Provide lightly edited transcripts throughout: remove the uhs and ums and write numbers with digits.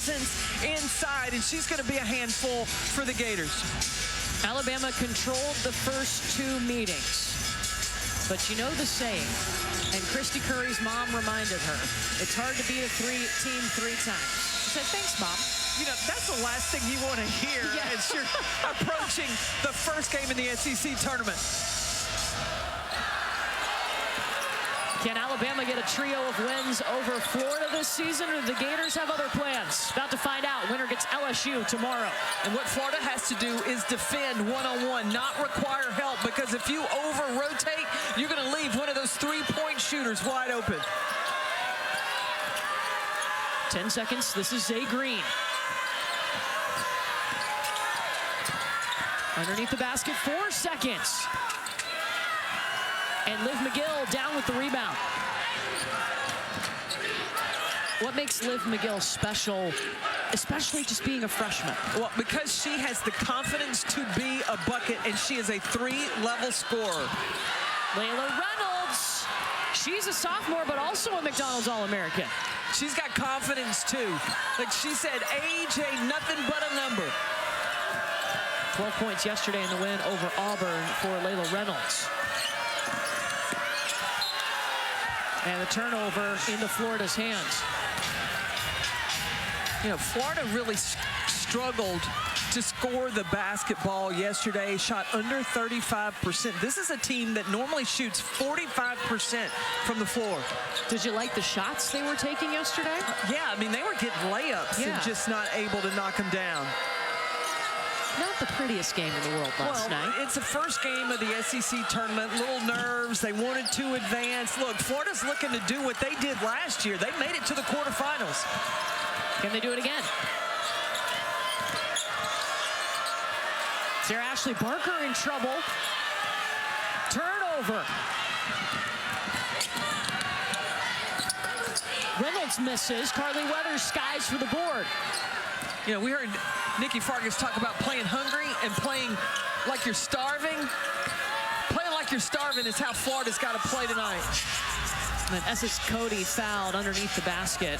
presence inside, and she's going to be a handful for the Gators. Alabama controlled the first 2 meetings. But you know the saying, and Christy Curry's mom reminded her, it's hard to beat a team 3 times. She said, thanks, Mom. You know, that's the last thing you want to hear as you're approaching the first game in the SEC tournament. Can Alabama get a trio of wins over Florida this season, or do the Gators have other plans? About to find out. Winner gets LSU tomorrow. And what Florida has to do is defend one-on-one, not require help, because if you over-rotate, you're going to leave one of those 3-point shooters wide open. 10 seconds. This is Zay Green. Underneath the basket, 4 seconds. And Liv McGill down with the rebound. What makes Liv McGill special, especially just being a freshman? Well, because she has the confidence to be a bucket, and she is a 3-level scorer. Layla Reynolds. She's a sophomore, but also a McDonald's All-American. She's got confidence, too. Like she said, age ain't nothing but a number. 12 points yesterday in the win over Auburn for Layla Reynolds. And the turnover into Florida's hands. You know, Florida really struggled to score the basketball yesterday, shot under 35%. This is a team that normally shoots 45% from the floor. Did you like the shots they were taking yesterday? Yeah, I mean, they were getting layups and just not able to knock them down. Not the prettiest game in the world last night. It's the first game of the SEC tournament. Little nerves. They wanted to advance. Look, Florida's looking to do what they did last year. They made it to the quarterfinals. Can they do it again? Sarah Ashley Barker in trouble. Turnover. Reynolds misses. Carly Weathers skies for the board. You know, we heard Nikki Fargas talk about playing hungry and playing like you're starving. Playing like you're starving is how Florida's got to play tonight. And then Essex Cody fouled underneath the basket.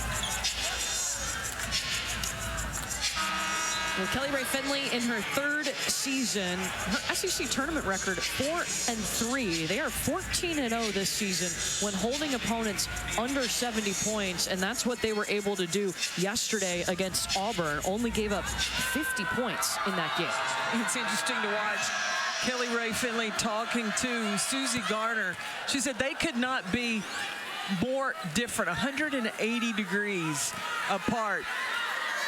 Well, Kelly Rae Finley in her 3rd season, her SEC tournament record 4-3. They are 14-0 this season when holding opponents under 70 points, and that's what they were able to do yesterday against Auburn. Only gave up 50 points in that game. It's interesting to watch Kelly Rae Finley talking to Susie Garner. She said they could not be more different, 180 degrees apart.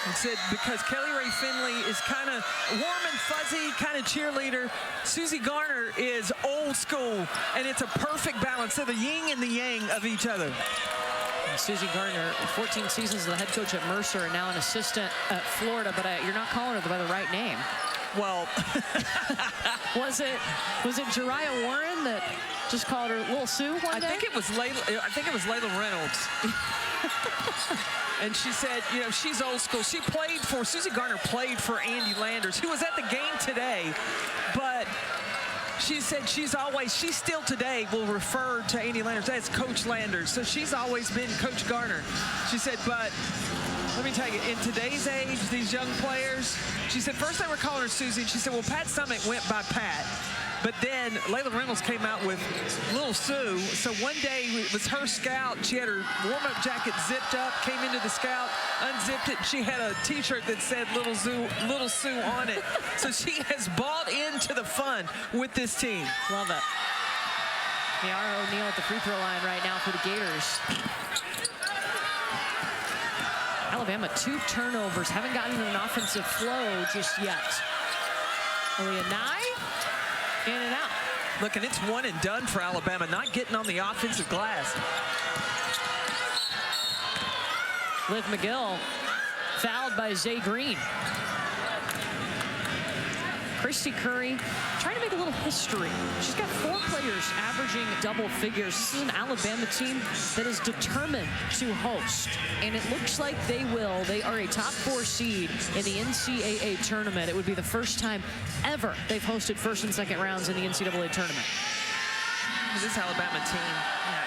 And said because Kelly Rae Finley is kind of warm and fuzzy, kind of cheerleader. Susie Garner is old school, and it's a perfect balance. They're the yin and the yang of each other. And Susie Garner, 14 seasons as the head coach at Mercer, and now an assistant at Florida, but you're not calling her by the right name. Well, was it Jariah Warren that just called her Little Sue one day? I think it was Layla Reynolds. And she said, you know, she's old school. Susie Garner played for Andy Landers, who was at the game today. But she said she still today will refer to Andy Landers as Coach Landers. So she's always been Coach Garner. She said, but let me tell you, in today's age, these young players, she said first they were calling her Susie. And she said, well, Pat Summitt went by Pat. But then Layla Reynolds came out with Little Sue. So one day it was her scout. She had her warm-up jacket zipped up, came into the scout, unzipped it. She had a T-shirt that said Little Sue on it. So she has bought into the fun with this team. Love it. Miara O'Neal at the free throw line right now for the Gators. Alabama, 2 turnovers. Haven't gotten an offensive flow just yet. Aaliyah Nye. In and out. Look, and it's one and done for Alabama, not getting on the offensive glass. Liv McGill fouled by Zay Green. Christy Curry trying to make a little history. She's got 4 players averaging double figures. This is an Alabama team that is determined to host, and it looks like they will. They are a top 4 seed in the NCAA tournament. It would be the first time ever they've hosted first and second rounds in the NCAA tournament. This Alabama team,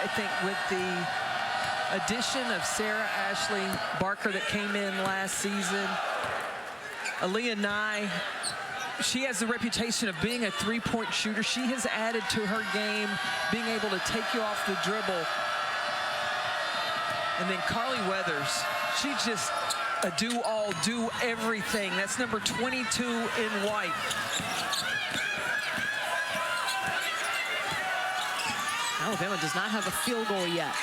I think with the addition of Sarah Ashley Barker that came in last season. Aaliyah Nye, she has the reputation of being a three-point shooter. She has added to her game, being able to take you off the dribble. And then Carly Weathers, she just a do-all, do everything. That's number 22 in white. Alabama does not have a field goal yet.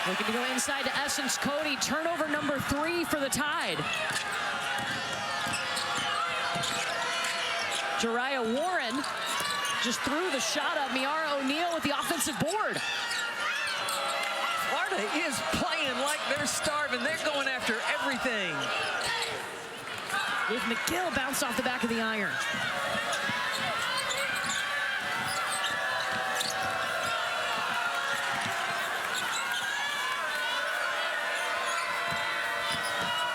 Looking to go inside to Essence Cody. Turnover number 3 for the Tide. Jariah Warren just threw the shot up. Miara O'Neal with the offensive board. Florida is playing like they're starving. They're going after everything. With McGill bounced off the back of the iron.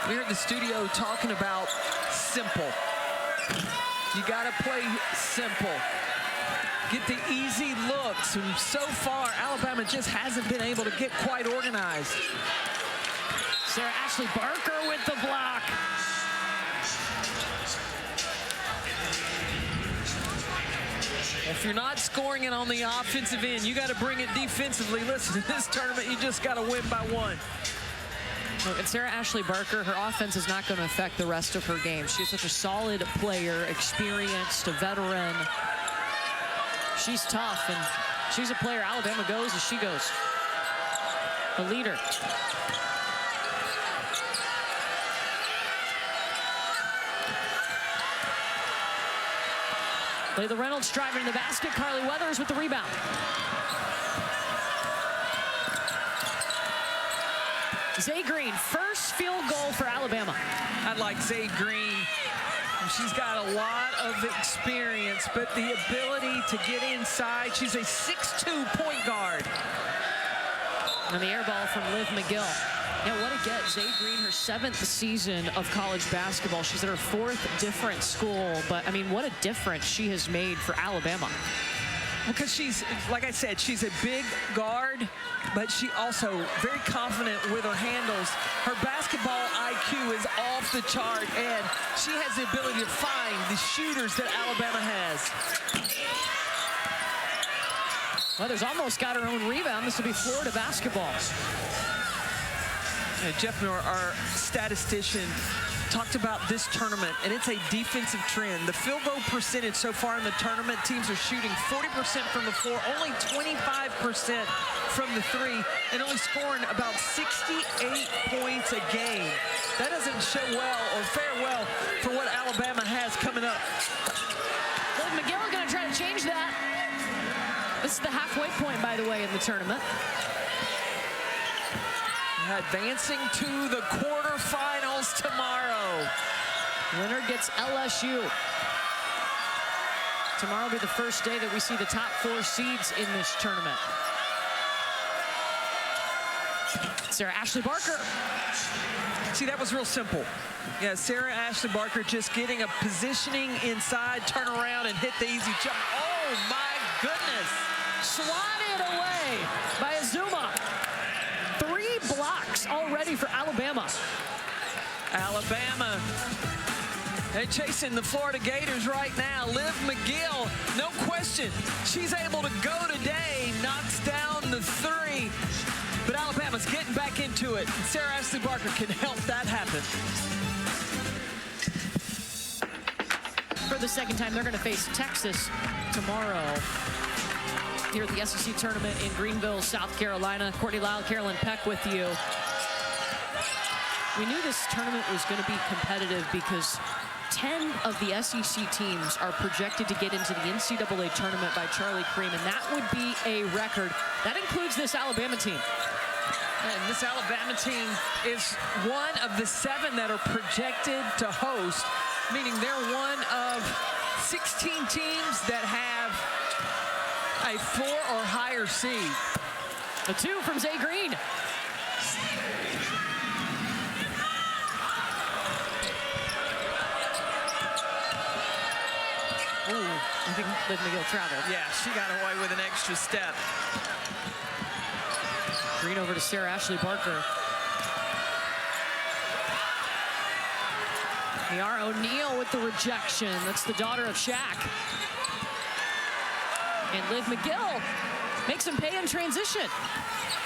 We're at the studio talking about simple. You got to play simple. Get the easy looks. And so far, Alabama just hasn't been able to get quite organized. Sarah Ashley Barker with the block. If you're not scoring it on the offensive end, you got to bring it defensively. Listen, in this tournament, you just got to win by 1. And Sarah Ashley Barker, her offense is not going to affect the rest of her game. She's such a solid player, experienced, a veteran. She's tough, and she's a player Alabama goes as she goes. A leader. Layla Reynolds driving to the basket. Carly Weathers with the rebound. Zay Green, first field goal for Alabama. I like Zay Green. She's got a lot of experience, but the ability to get inside. She's a 6'2" point guard. And the air ball from Liv McGill. Yeah, what a get. Zay Green, her 7th season of college basketball. She's at her 4th different school, but I mean, what a difference she has made for Alabama. Because she's, like I said, she's a big guard, but she also very confident with her handles. Her basketball IQ is off the chart, and she has the ability to find the shooters that Alabama has. Weathers almost got her own rebound. This will be Florida basketball. Jeff Miller, our statistician, talked about this tournament, and it's a defensive trend. The field goal percentage so far in the tournament, teams are shooting 40% from the floor, only 25% from the 3, and only scoring about 68 points a game. That doesn't show well or fare well for what Alabama has coming up. Well, McGill going to try to change that. This is the halfway point, by the way, in the tournament. Advancing to the quarterfinals tomorrow. Winner gets LSU. Tomorrow will be the first day that we see the top 4 seeds in this tournament. Sarah Ashley Barker. See, that was real simple. Yeah, Sarah Ashley Barker just getting a positioning inside, turn around, and hit the easy jump. Oh, my goodness. Swatted away by Azuma. 3 blocks already for Alabama. Alabama, they're chasing the Florida Gators right now. Liv McGill, no question, she's able to go today, knocks down the 3. But Alabama's getting back into it. And Sarah Ashley Barker can help that happen. For the second time, they're going to face Texas tomorrow here at the SEC tournament in Greenville, South Carolina. Courtney Lyle, Carolyn Peck with you. We knew this tournament was going to be competitive because 10 of the SEC teams are projected to get into the NCAA tournament by Charlie Cream, and that would be a record. That includes this Alabama team. And this Alabama team is one of the 7 that are projected to host, meaning they're one of 16 teams that have a 4 or higher seed. A 2 from Zay Green. Ooh, I think Liv McGill traveled. Yeah, she got away with an extra step. Green over to Sarah Ashley Barker. Miara O'Neal with the rejection. That's the daughter of Shaq. And Liv McGill makes them pay in transition.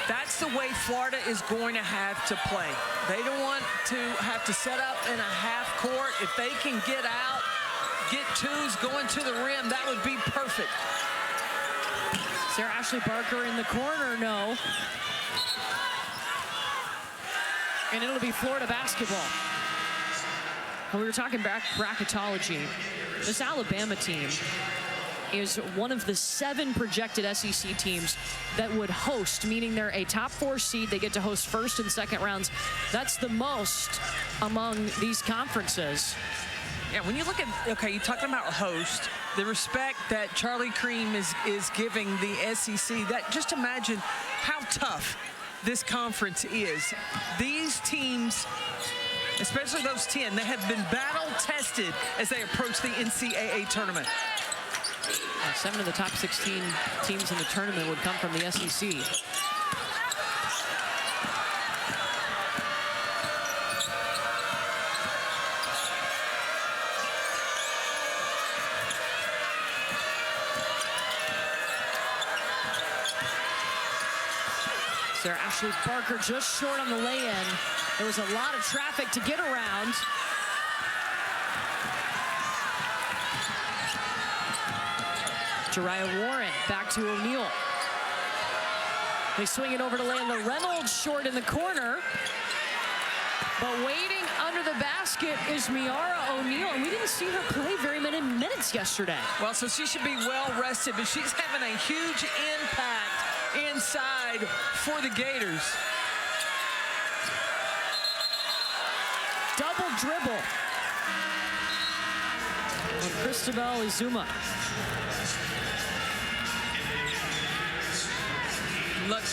That's the way Florida is going to have to play. They don't want to have to set up in a half court. If they can get out, get twos going to the rim, that would be perfect. Sarah Ashley Barker in the corner, no. And it'll be Florida basketball. And we were talking bracketology. This Alabama team is one of the 7 projected SEC teams that would host, meaning they're a top 4 seed. They get to host first and second rounds. That's the most among these conferences. Yeah, when you look at, okay, you're talking about host, the respect that Charlie Cream is giving the SEC, that just imagine how tough this conference is. These teams, especially those 10, they have been battle-tested as they approach the NCAA tournament. 7 of the top 16 teams in the tournament would come from the SEC. Sarah Ashley Barker just short on the lay-in. There was a lot of traffic to get around. Jariah Warren back to O'Neal. They swing it over to Layla Reynolds, short in the corner. But waiting under the basket is Miara O'Neal, and we didn't see her play very many minutes yesterday. Well, so she should be well rested, but she's having a huge impact inside for the Gators. Double dribble of Cristobal Izuma. Look,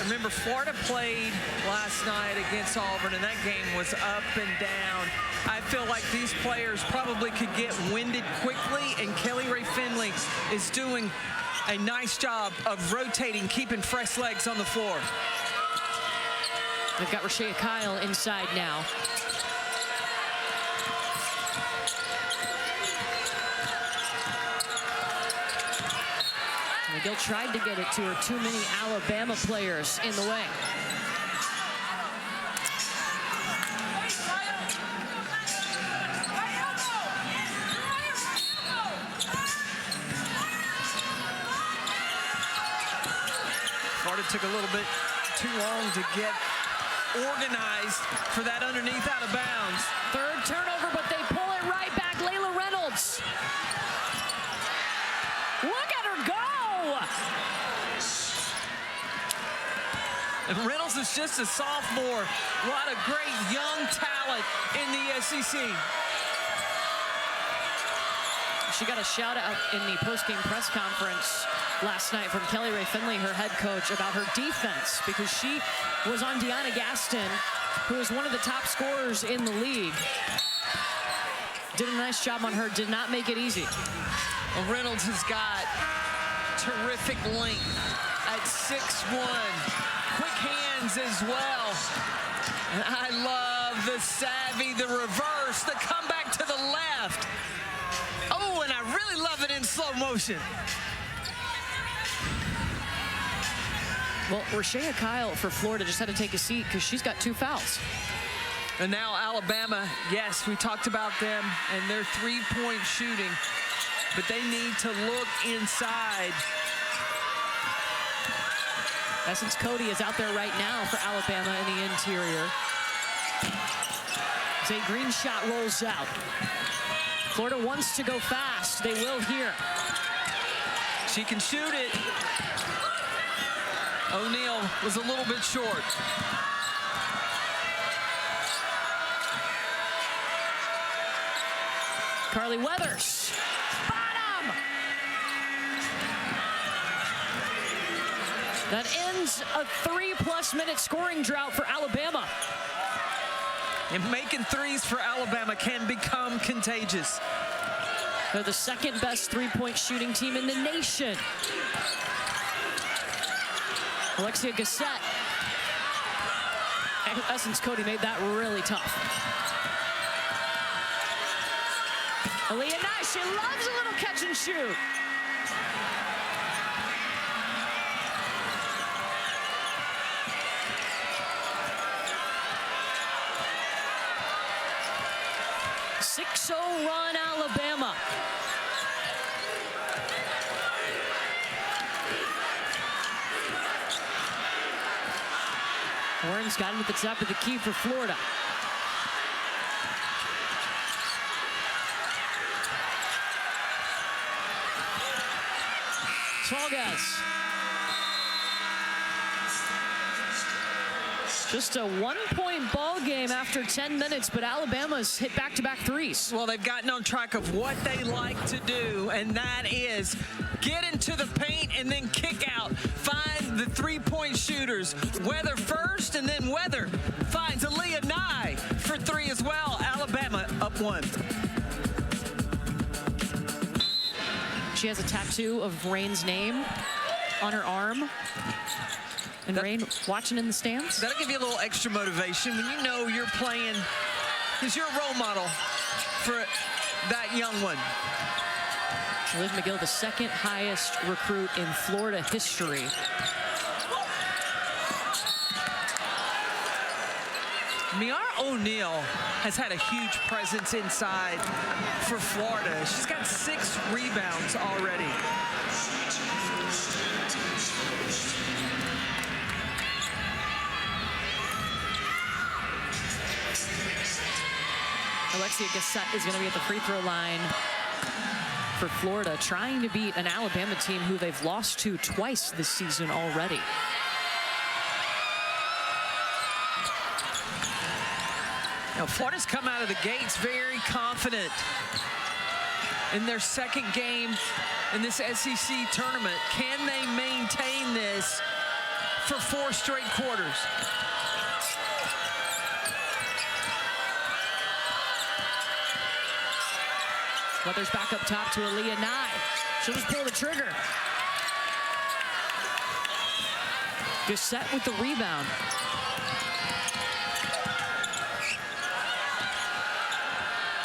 remember, Florida played last night against Auburn, and that game was up and down. I feel like these players probably could get winded quickly, and Kelly Rae Finley is doing a nice job of rotating, keeping fresh legs on the floor. They've got Rashea Kyle inside now. McGill tried to get it to her. Too many Alabama players in the way. Florida took a little bit too long to get organized for that underneath out of bounds. Third turnover, but they pull it right back. Layla Reynolds. Look at her go! And Reynolds is just a sophomore. A lot of great young talent in the SEC. She got a shout out in the post-game press conference last night from Kelly Rae Finley, her head coach, about her defense, because she was on Deanna Gaston, who is one of the top scorers in the league. Did a nice job on her, did not make it easy. Well, Reynolds has got terrific length at 6'1". Quick hands as well. And I love the savvy, the reverse, the comeback to the left. Oh, and I really love it in slow motion. Well, Rashea Kyle for Florida just had to take a seat because she's got 2 fouls. And now Alabama, yes, we talked about them and their three-point shooting, but they need to look inside. Essence Cody is out there right now for Alabama in the interior. Zay Green shot rolls out. Florida wants to go fast. They will here. She can shoot it. O'Neal was a little bit short. Carly Weathers. Bottom! That ends a 3+ minute scoring drought for Alabama. And making threes for Alabama can become contagious. They're the second best three-point shooting team in the nation. Alexia Gassett. Essence Cody made that really tough. Aaliyah Nye, she loves a little catch and shoot. Run Alabama. Warren's got him at the top of the key for Florida. Trogas. Just a 1-point ball game after 10 minutes, but Alabama's hit back-to-back threes. Well, they've gotten on track of what they like to do, and that is get into the paint and then kick out. Find the three-point shooters. Weather first, and then Weather finds Aaliyah Nye for three as well. Alabama up 1. She has a tattoo of Rain's name on her arm. And Rain watching in the stands. That'll give you a little extra motivation when you know you're playing, because you're a role model for that young one. Liv McGill, the second highest recruit in Florida history. Miara O'Neal has had a huge presence inside for Florida. She's got 6 rebounds already. Alexia Gassett is going to be at the free throw line for Florida, trying to beat an Alabama team who they've lost to twice this season already. Now, Florida's come out of the gates very confident in their second game in this SEC tournament. Can they maintain this for 4 straight quarters? Weathers back up top to Aaliyah Nye. She'll just pull the trigger. Gassett with the rebound.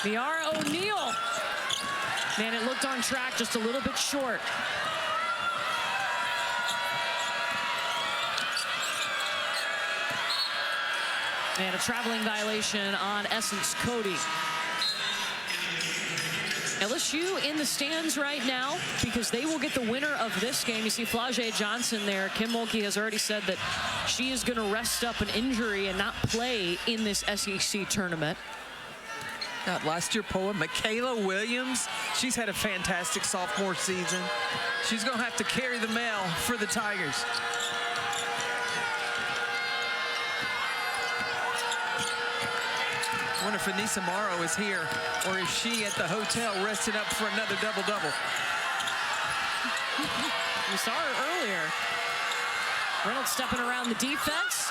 Miara O'Neal. Man, it looked on track, just a little bit short. And a traveling violation on Essence Cody. LSU in the stands right now because they will get the winner of this game. You see Flau'jae Johnson there. Kim Mulkey has already said that she is going to rest up an injury and not play in this SEC tournament. Got last year poet Michaela Williams. She's had a fantastic sophomore season. She's going to have to carry the mail for the Tigers. I wonder if Anissa Morrow is here, or is she at the hotel resting up for another double-double? We saw her earlier. Reynolds stepping around the defense.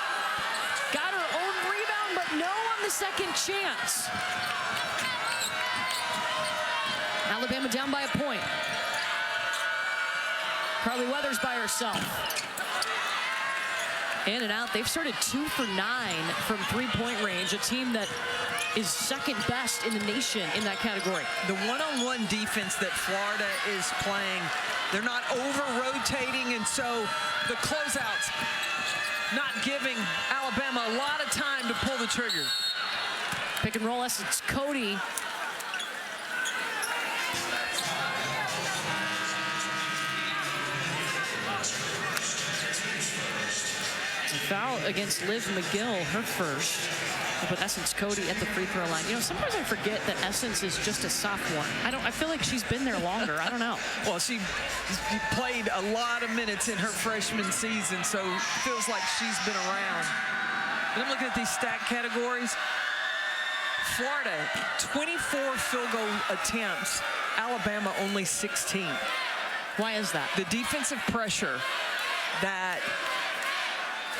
Got her own rebound, but no on the second chance. Alabama down by a point. Carly Weathers by herself. In and out. They've started 2 for 9 from three-point range, a team that is second best in the nation in that category. The one-on-one defense that Florida is playing, they're not over-rotating, and so the closeouts not giving Alabama a lot of time to pull the trigger. Pick and roll, Essence Cody. Foul against Liv McGill, her first. But Essence Cody at the free throw line. You know, sometimes I forget that Essence is just a sophomore. I feel like she's been there longer. I don't know. Well, she played a lot of minutes in her freshman season, so it feels like she's been around. And I'm looking at these stat categories. Florida, 24 field goal attempts. Alabama, only 16. Why is that? The defensive pressure that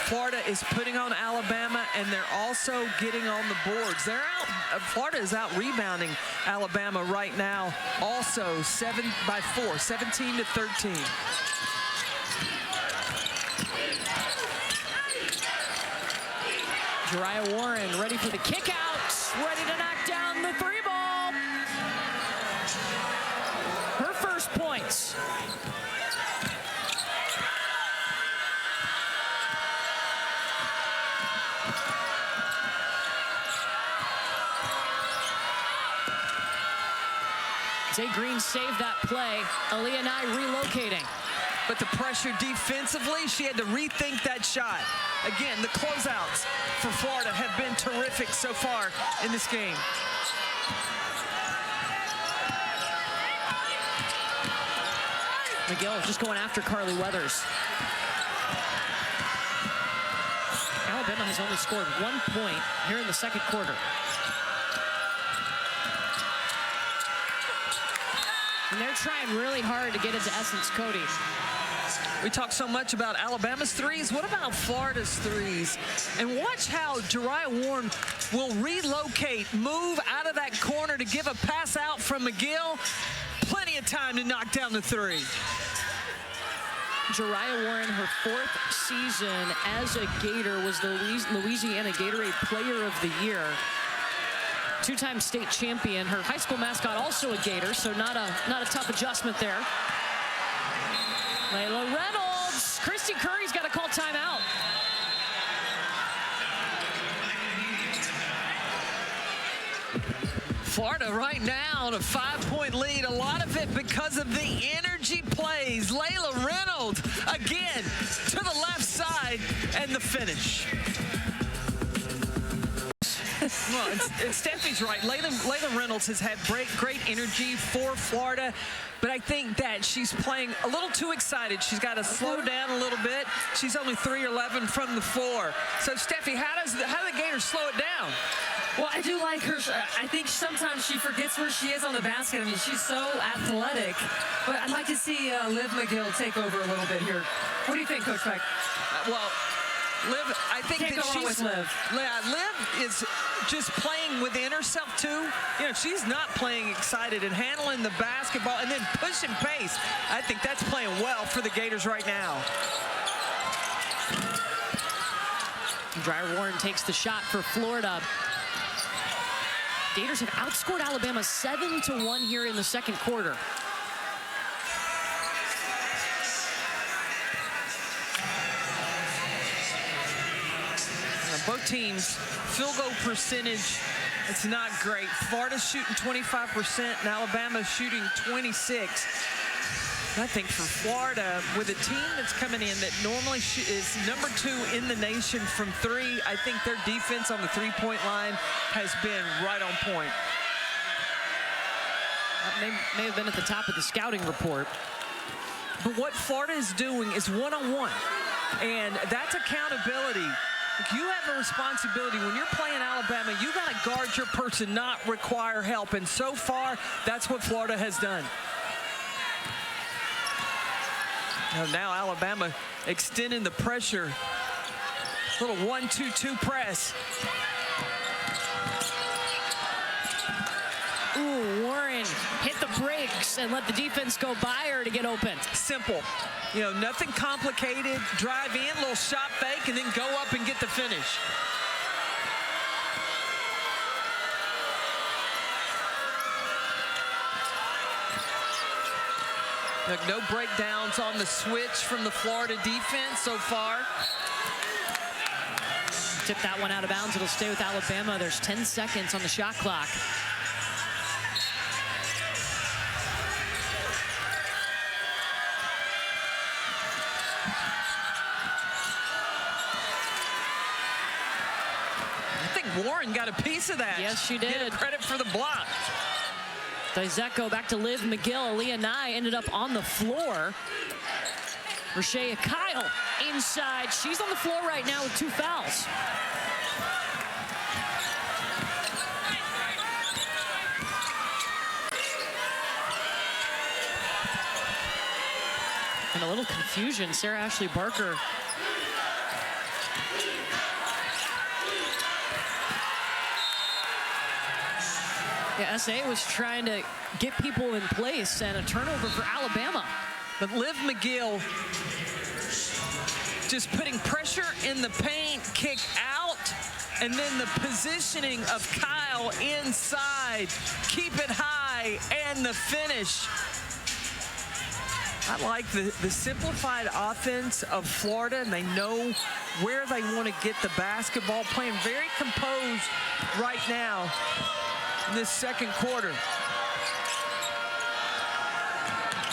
Florida is putting on Alabama, and they're also getting on the boards. They're out. Florida is out rebounding Alabama right now. Also 7 by 4, 17-13. Jariah Warren ready for the kick out, ready to knock down the three ball. Her first points. Zay Green saved that play. Aaliyah Nye relocating. But the pressure defensively, she had to rethink that shot. Again, the closeouts for Florida have been terrific so far in this game. McGill just going after Carly Weathers. Alabama has only scored 1 point here in the second quarter. And they're trying really hard to get into essence, Cody. We talk so much about Alabama's threes. What about Florida's threes? And watch how Jariah Warren will relocate, move out of that corner to give a pass out from McGill. Plenty of time to knock down the three. Jariah Warren, her 4th season as a Gator, was the Louisiana Gatorade Player of the Year. 2-time state champion. Her high school mascot also a Gator, so not a tough adjustment there. Layla Reynolds. Christy Curry's got to call timeout. Florida right now on a 5-point lead. A lot of it because of the energy plays. Layla Reynolds again to the left side and the finish. Well, and Steffi's right. Layla Reynolds has had great energy for Florida, but I think that she's playing a little too excited. She's got to slow down a little bit. She's only 3-11 from the floor. So, Steffi, how do the Gators slow it down? Well, I do like her. I think sometimes she forgets where she is on the basket. I mean, she's so athletic. But I'd like to see Liv McGill take over a little bit here. What do you think, Coach Beck? Well, Liv, I think Can't that go wrong with Liv. Liv is just playing within herself too. You know, she's not playing excited and handling the basketball and then pushing pace. I think that's playing well for the Gators right now. Jariah Warren takes the shot for Florida. Gators have outscored Alabama 7-1 here in the second quarter. Both teams, field goal percentage, it's not great. Florida's shooting 25% and Alabama's shooting 26%. I think for Florida, with a team that's coming in that normally is number 2 in the nation from 3, I think their defense on the three-point line has been right on point. That may have been at the top of the scouting report. But what Florida is doing is one-on-one, and that's accountability. You have a responsibility when you're playing Alabama. You got to guard your person, not require help. And so far, that's what Florida has done. Now Alabama extending the pressure. Little 1-2-2 press. Ooh, Warren hit the brakes and let the defense go by her to get open. Simple. You know, nothing complicated. Drive in, little shot fake, and then go up and get the finish. Look, no breakdowns on the switch from the Florida defense so far. Tip that one out of bounds. It'll stay with Alabama. There's 10 seconds on the shot clock. I think Warren got a piece of that. Yes, she did. Get her credit for the block. Dizeko back to Liv McGill. Aaliyah Nye ended up on the floor. Rashea Kyle inside. She's on the floor right now with 2 fouls. And a little confusion. Sarah Ashley Barker Yeah, SA was trying to get people in place, and a turnover for Alabama. But Liv McGill just putting pressure in the paint, kick out, and then the positioning of Kyle inside, keep it high, and the finish. I like the simplified offense of Florida, and they know where they want to get the basketball, playing very composed right now in this second quarter.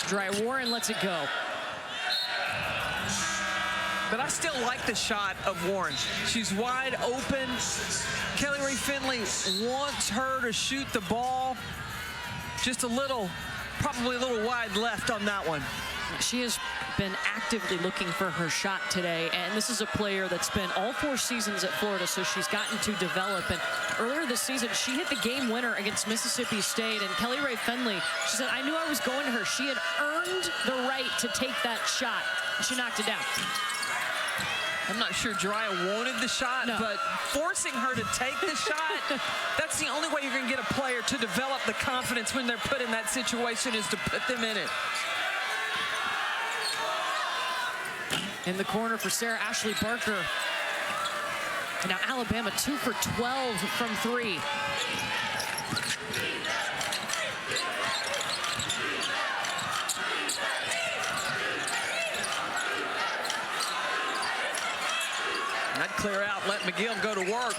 Dry Warren lets it go. But I still like the shot of Warren. She's wide open. Kelly Rae Finley wants her to shoot the ball. Just a little, probably a little wide left on that one. She has been actively looking for her shot today, and this is a player that's been all 4 seasons at Florida, so she's gotten to develop. And earlier this season, she hit the game winner against Mississippi State, and Kelly Rae Finley, she said, I knew I was going to her. She had earned the right to take that shot. She knocked it down. I'm not sure Jariah wanted the shot, but forcing her to take the shot, that's the only way you're going to get a player to develop the confidence when they're put in that situation, is to put them in it. In the corner for Sarah Ashley Barker. And now Alabama 2 for 12 from 3. And I'd clear out, let McGill go to work.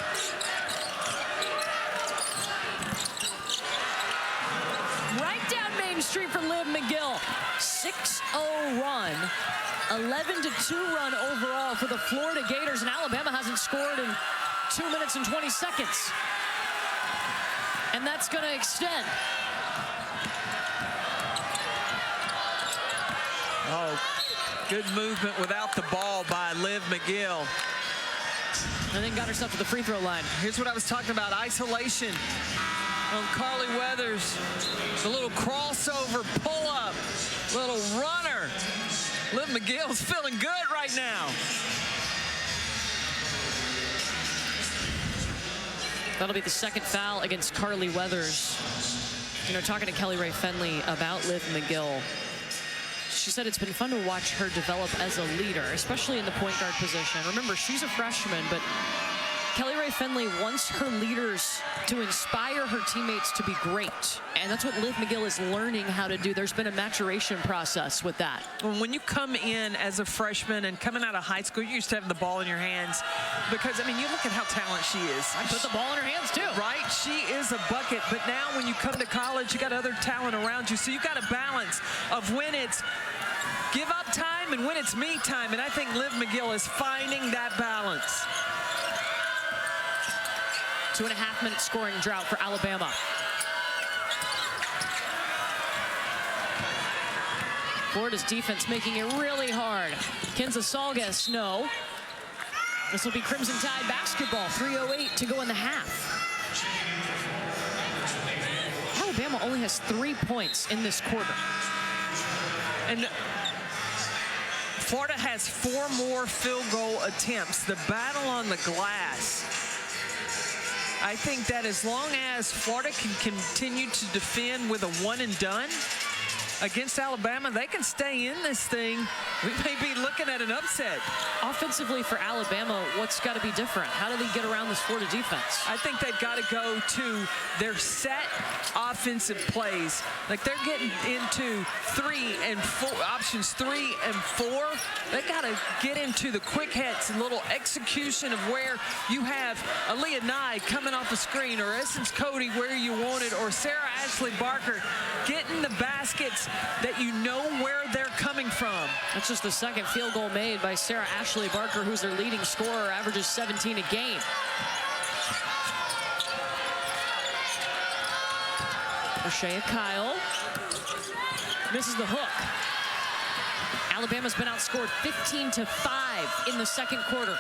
Right down Main Street for Liv McGill. 6-0 run. 11-2 run overall for the Florida Gators, and Alabama hasn't scored in 2 minutes and 20 seconds. And that's going to extend. Oh, good movement without the ball by Liv McGill. And then got herself to the free throw line. Here's what I was talking about, isolation on Carly Weathers. The little crossover pull-up, little runner. Liv McGill's feeling good right now. That'll be the second foul against Carly Weathers. You know, talking to Kelly Rae Finley about Liv McGill, she said it's been fun to watch her develop as a leader, especially in the point guard position. Remember, she's a freshman, but Kelly Rae Finley wants her leaders to inspire her teammates to be great. And that's what Liv McGill is learning how to do. There's been a maturation process with that. When you come in as a freshman and coming out of high school, you're used to having the ball in your hands. Because, I mean, you look at how talented she is. I put the ball in her hands, too. Right? She is a bucket. But now when you come to college, you got other talent around you. So you got a balance of when it's give up time and when it's me time. And I think Liv McGill is finding that balance. 2.5 minute scoring drought for Alabama. Florida's defense making it really hard. Kenza Salgas, no. This will be Crimson Tide basketball. 3:08 to go in the half. Alabama only has 3 points in this quarter. And Florida has 4 more field goal attempts. The battle on the glass. I think that as long as Florida can continue to defend with a one and done against Alabama, they can stay in this thing. We may be looking at an upset. Offensively for Alabama, what's got to be different? How do they get around this Florida defense? I think they've got to go to their set offensive plays. Like they're getting into 3 and 4, options 3 and 4. They got to get into the quick hits and little execution of where you have Aaliyah Nye coming off a screen, or Essence Cody where you want it, or Sarah Ashley Barker getting the baskets that you know where they're coming from. That's just the second field goal made by Sarah Ashley Barker, who's their leading scorer, averages 17 a game. Rashea Kyle misses the hook. Alabama's been outscored 15-5 in the second quarter.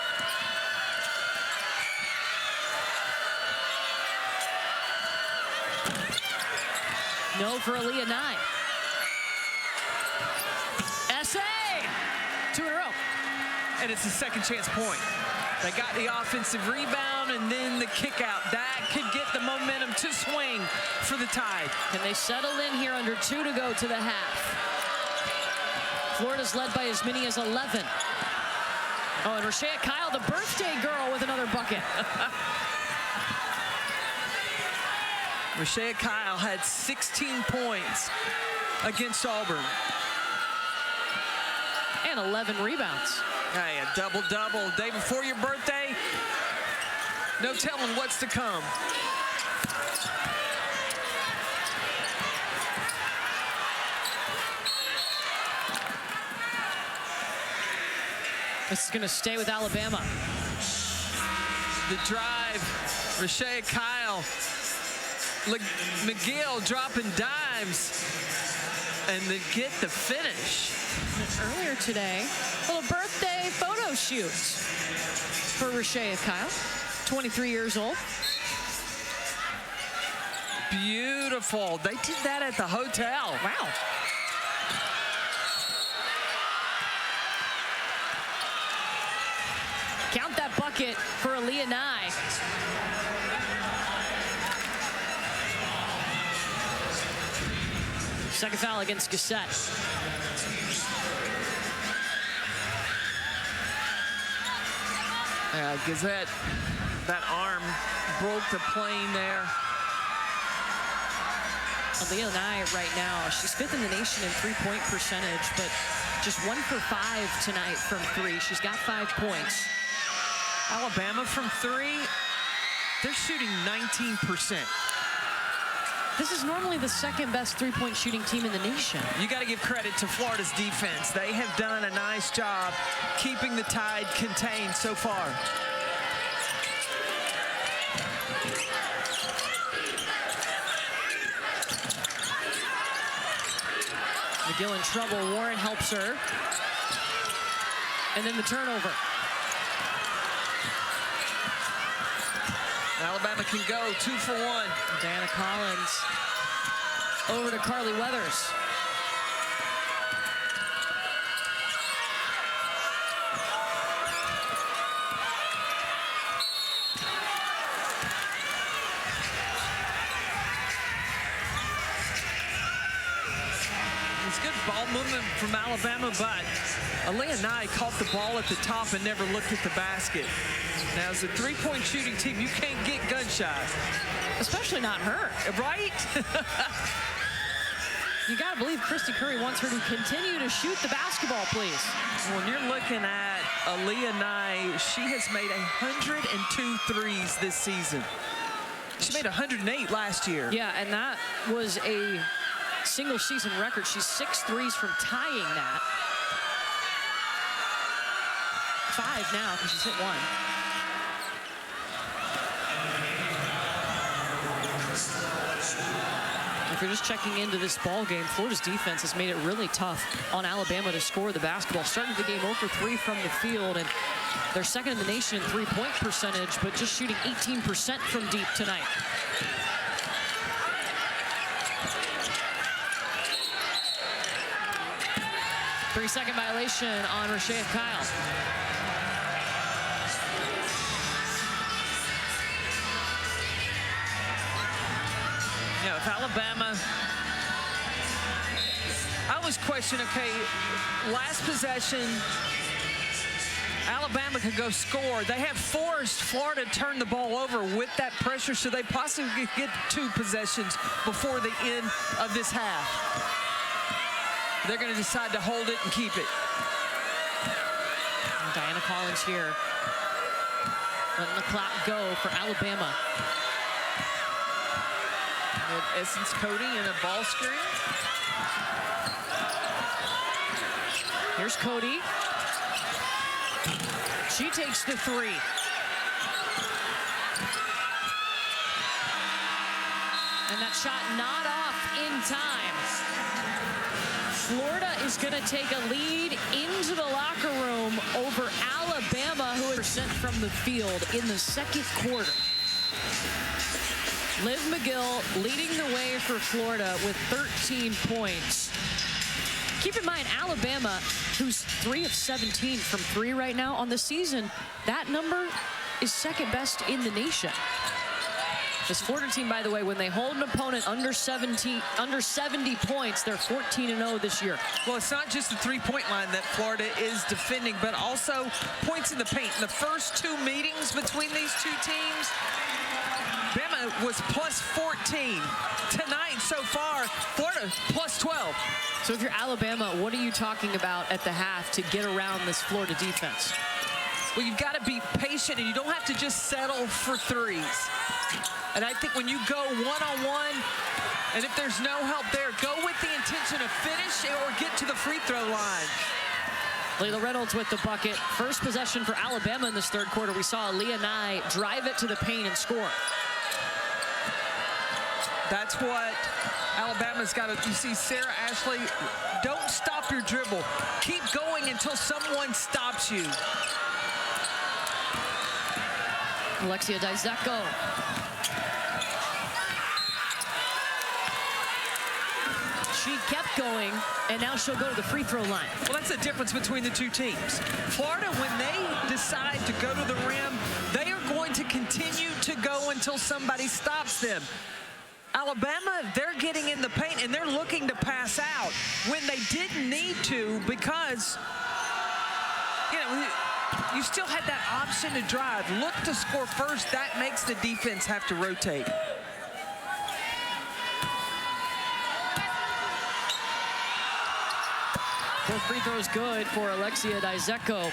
No for Aaliyah Nye. SA! 2 in a row. And it's a second chance point. They got the offensive rebound and then the kick out. That could get the momentum to swing for the Tide. And they settle in here under 2 to go to the half. Florida's led by as many as 11. Oh, and Rashea Kyle, the birthday girl, with another bucket. Rashea Kyle had 16 points against Auburn. And 11 rebounds. Hey, a double-double. Day before your birthday, no telling what's to come. This is going to stay with Alabama. The drive, Rashea Kyle, McGill dropping dimes, and they get the finish. Earlier today, a little birthday photo shoot for Rashea Kyle, 23 years old. Beautiful. They did that at the hotel. Wow. Count that bucket for Aaliyah Nye. Second foul against Gazette. Gazette, that arm broke the plane there. Aaliyah Nye right now, she's 5th in the nation in three-point percentage, but just 1 for 5 tonight from 3. She's got 5 points. Alabama from 3, they're shooting 19%. This is normally the second best three-point shooting team in the nation. You got to give credit to Florida's defense. They have done a nice job keeping the Tide contained so far. McGill in trouble. Warren helps her. And then the turnover. Alabama can go 2 for 1. Diana Collins over to Carly Weathers. It's good ball movement from Alabama, but Aaliyah Nye caught the ball at the top and never looked at the basket. Now, as a three-point shooting team, you can't get gun shy. Especially not her. Right? You got to believe Christy Curry wants her to continue to shoot the basketball, please. When you're looking at Aaliyah Nye, she has made 102 threes this season. She made 108 last year. Yeah, and that was a single season record. She's 6 threes from tying that. 5 now because she's hit 1. If you're just checking into this ball game, Florida's defense has made it really tough on Alabama to score the basketball. Starting the game 0 for 3 from the field, and they're second in the nation in three-point percentage, but just shooting 18% from deep tonight. Three-second violation on Rashea Kyle. Yeah, if Alabama, I was questioning, okay, last possession, Alabama could go score. They have forced Florida to turn the ball over with that pressure, so they possibly could get 2 possessions before the end of this half. They're going to decide to hold it and keep it. And Diana Collins here, letting the clock go for Alabama. Essence Cody in a ball screen. Here's Cody. She takes the 3. And that shot not off in time. Florida is going to take a lead into the locker room over Alabama, who is sent from the field in the second quarter. Liv McGill leading the way for Florida with 13 points. Keep in mind, Alabama who's 3 of 17 from 3 right now on the season. That number is second best in the nation. This Florida team, by the way, when they hold an opponent under 70 points, they're 14-0 this year. Well, it's not just the three-point line that Florida is defending, but also points in the paint. In the first 2 meetings between these two teams, Bama was plus 14. Tonight, so far, Florida plus 12. So if you're Alabama, what are you talking about at the half to get around this Florida defense? Well, you've got to be patient, and you don't have to just settle for threes. And I think when you go one-on-one, and if there's no help there, go with the intention of finish or get to the free throw line. Layla Reynolds with the bucket. First possession for Alabama in this third quarter. We saw Aaliyah Nye drive it to the paint and score. That's what Alabama's got to, you see Sarah Ashley, don't stop your dribble. Keep going until someone stops you. Alexia Dizeko. She kept going, and now she'll go to the free throw line. Well, that's the difference between the two teams. Florida, when they decide to go to the rim, they are going to continue to go until somebody stops them. Alabama, they're getting in the paint, and they're looking to pass out when they didn't need to because, you know, you still had that option to drive. Look to score first. That makes the defense have to rotate. Both free throws good for Alexia Dizeko.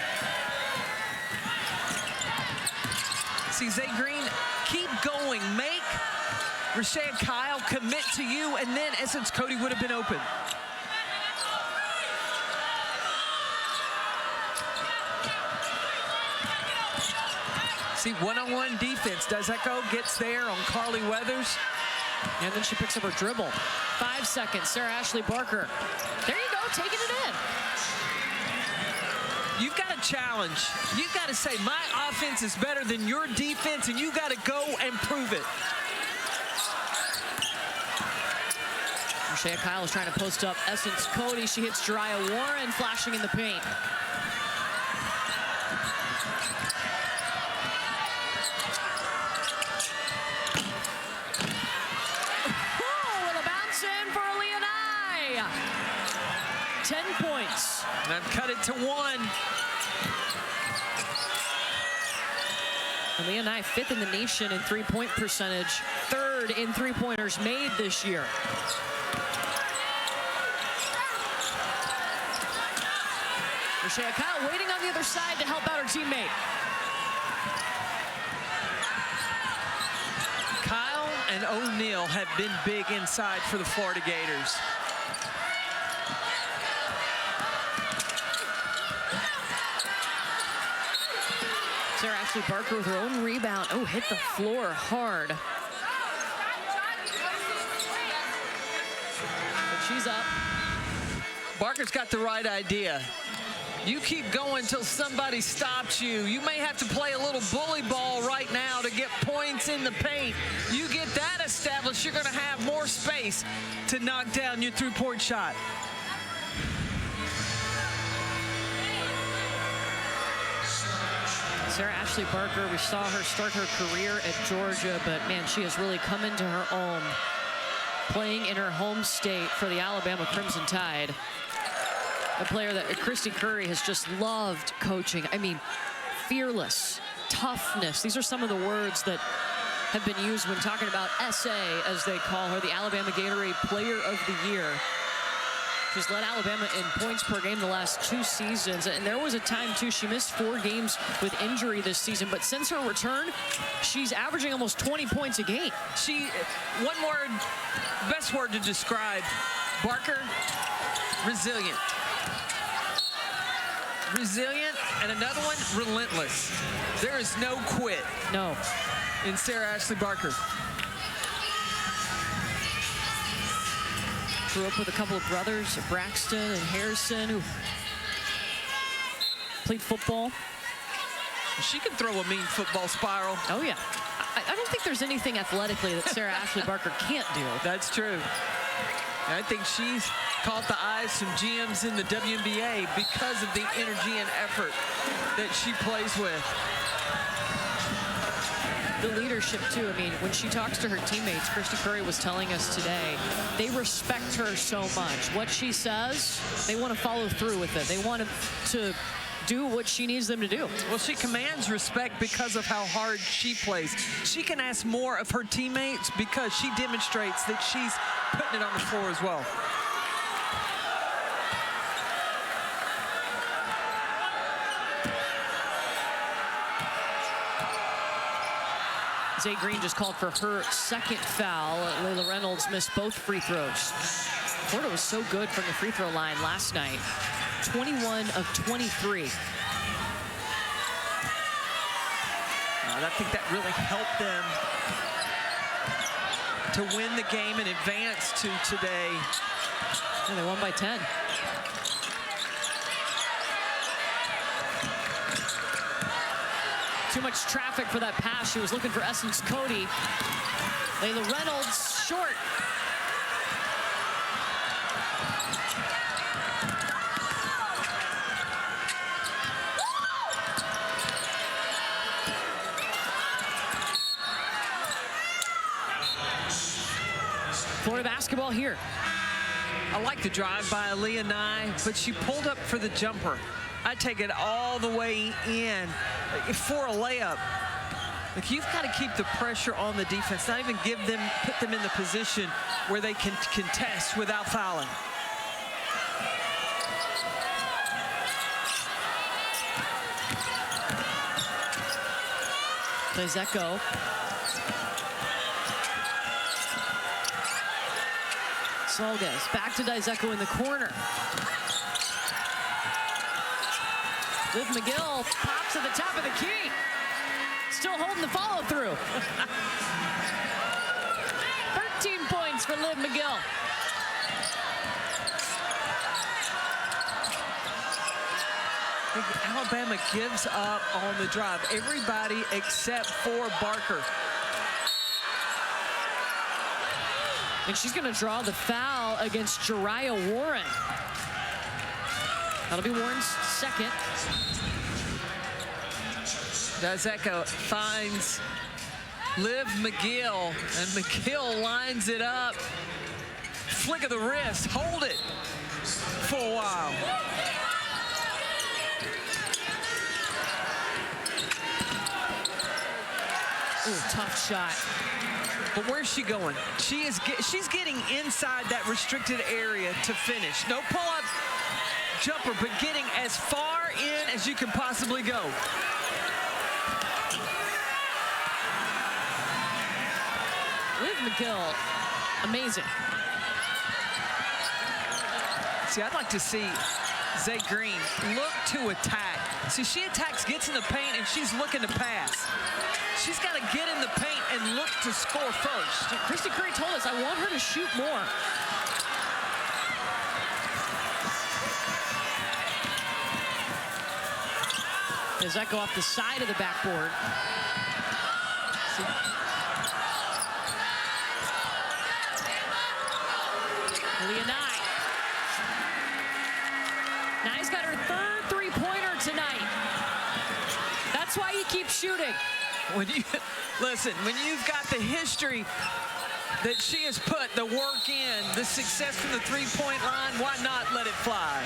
See, Zay Green, keep going. Make Rashea Kyle commit to you, and then Essence Cody would have been open. See, one-on-one defense. Dizeko gets there on Carly Weathers. And then she picks up her dribble. 5 seconds, Sarah Ashley Barker. There you go, taking it in. You've got to challenge. You've got to say, my offense is better than your defense, and you got to go and prove it. Rashea Kyle is trying to post up Essence Cody. She hits Jariah Warren, flashing in the paint. Oh, with a bounce in for Aaliyah Nye. 10 points. And I've cut it to 1. Aaliyah Nye 5th in the nation in three-point percentage, 3rd in three-pointers made this year. Rashea Kyle waiting on the other side to help out her teammate. Kyle and O'Neal have been big inside for the Florida Gators. Sarah Ashley Barker with her own rebound. Oh, hit the floor hard. But she's up. Barker's got the right idea. You keep going until somebody stops you. You may have to play a little bully ball right now to get points in the paint. You get that established, you're going to have more space to knock down your three-point shot. Sarah Ashley Barker, we saw her start her career at Georgia, but man, she has really come into her own, playing in her home state for the Alabama Crimson Tide. A player that Christy Curry has just loved coaching. I mean, fearless, toughness. These are some of the words that have been used when talking about SA, as they call her, the Alabama Gatorade Player of the Year. She's led Alabama in points per game the last 2 seasons. And there was a time, too, she missed 4 games with injury this season. But since her return, she's averaging almost 20 points a game. One word, best word to describe Barker, resilient. Resilient, and another one, relentless. There is no quit. No. In Sarah Ashley Barker. Grew up with a couple of brothers, Braxton and Harrison, who played football. She can throw a mean football spiral. Oh, yeah. I don't think there's anything athletically that Sarah Ashley Barker can't do. That's true. I think she's caught the eyes from GMs in the WNBA because of the energy and effort that she plays with. The leadership, too. I mean, when she talks to her teammates, Christy Curry was telling us today, they respect her so much. What she says, they want to follow through with it. They want to do what she needs them to do. Well, she commands respect because of how hard she plays. She can ask more of her teammates because she demonstrates that she's putting it on the floor as well. Zay Green just called for her second foul. Layla Reynolds missed both free throws. Florida was so good from the free throw line last night. 21 of 23. I think that really helped them to win the game and advance to today. And they won by 10. Too much traffic for that pass. She was looking for Essence Cody. Layla Reynolds short. Florida basketball here. I like the drive by Aaliyah Nye, but she pulled up for the jumper. I take it all the way in for a layup. Like, you've got to keep the pressure on the defense, not even put them in the position where they can contest without fouling. Plays Echo. Solges back to Dizeko in the corner. Liv McGill pops at the top of the key. Still holding the follow through. 13 points for Liv McGill. I think Alabama gives up on the drive. Everybody except for Barker. And she's going to draw the foul against Jariah Warren. That'll be Warren's second. Dizeko finds Liv McGill, and McGill lines it up. Flick of the wrist, hold it for a while. Ooh, tough shot. But where's she going? She's getting inside that restricted area to finish. No pull-up jumper, but getting as far in as you can possibly go. Liv McGill, amazing. See, I'd like to see Zay Green look to attack. See, she attacks, gets in the paint, and she's looking to pass. She's got to get in the paint and look to score first. Christy Curry told us, I want her to shoot more. As that go off the side of the backboard. Aaliyah Nye. Nye's got her third three-pointer tonight. That's why you keep shooting. Listen, when you've got the history that she has put the work in, the success from the three-point line, why not let it fly?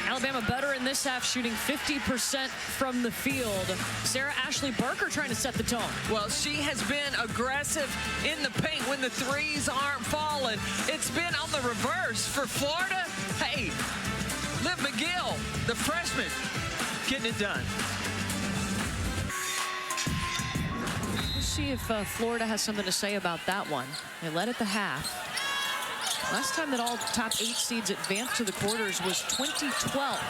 Alabama better in this half, shooting 50% from the field. Sarah Ashley Barker trying to set the tone. Well, she has been aggressive in the paint when the threes aren't falling. It's been on the reverse for Florida. Hey, Liv McGill, the freshman, getting it done. Let's see if Florida has something to say about that one. They led at the half. Last time that all top 8 seeds advanced to the quarters was 2012.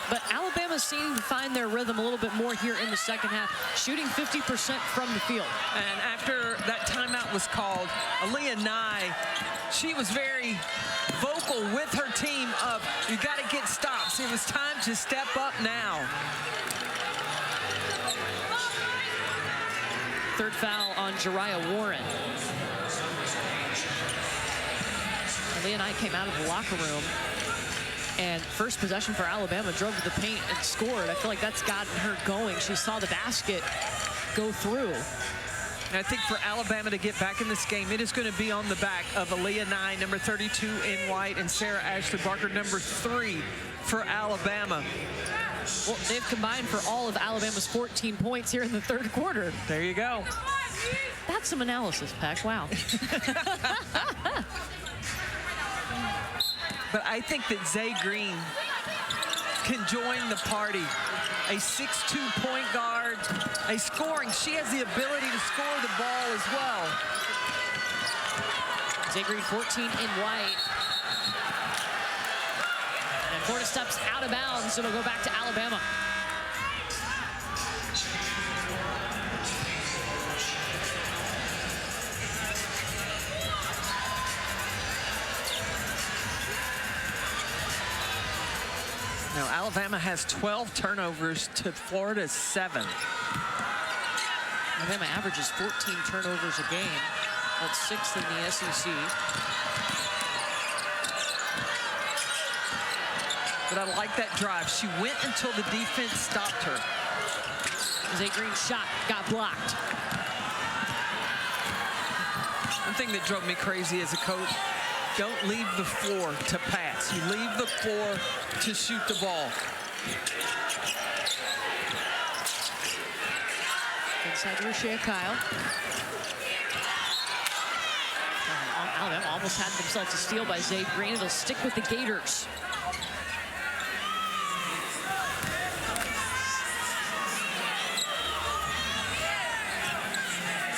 But Alabama seemed to find their rhythm a little bit more here in the second half, shooting 50% from the field. And after that timeout was called, Aaliyah Nye, she was very vocal with her team of, you got to get stops. It was time to step up now. Third foul on Jariah Warren. Leah Knight came out of the locker room, and first possession for Alabama, drove to the paint and scored. I feel like that's gotten her going. She saw the basket go through. And I think for Alabama to get back in this game, it is going to be on the back of Aaliyah Nye, number 32 in white, and Sarah Ashley Barker, number 3 for Alabama. Well, they've combined for all of Alabama's 14 points here in the third quarter. There you go. That's some analysis, Peck. Wow. But I think that Zay Green can join the party. A 6'2" point guard, a scoring. She has the ability to score the ball as well. Zay Green, 14 in white. And Florida steps out of bounds, so it'll go back to Alabama. Now, Alabama has 12 turnovers to Florida's 7. Alabama averages 14 turnovers a game. That's 6th in the SEC. But I like that drive. She went until the defense stopped her. Zay Green's shot got blocked. One thing that drove me crazy as a coach, don't leave the floor to pass. You leave the floor to shoot the ball. Inside to Rashea Kyle. Alabama almost had themselves a steal by Zay Green. They'll stick with the Gators.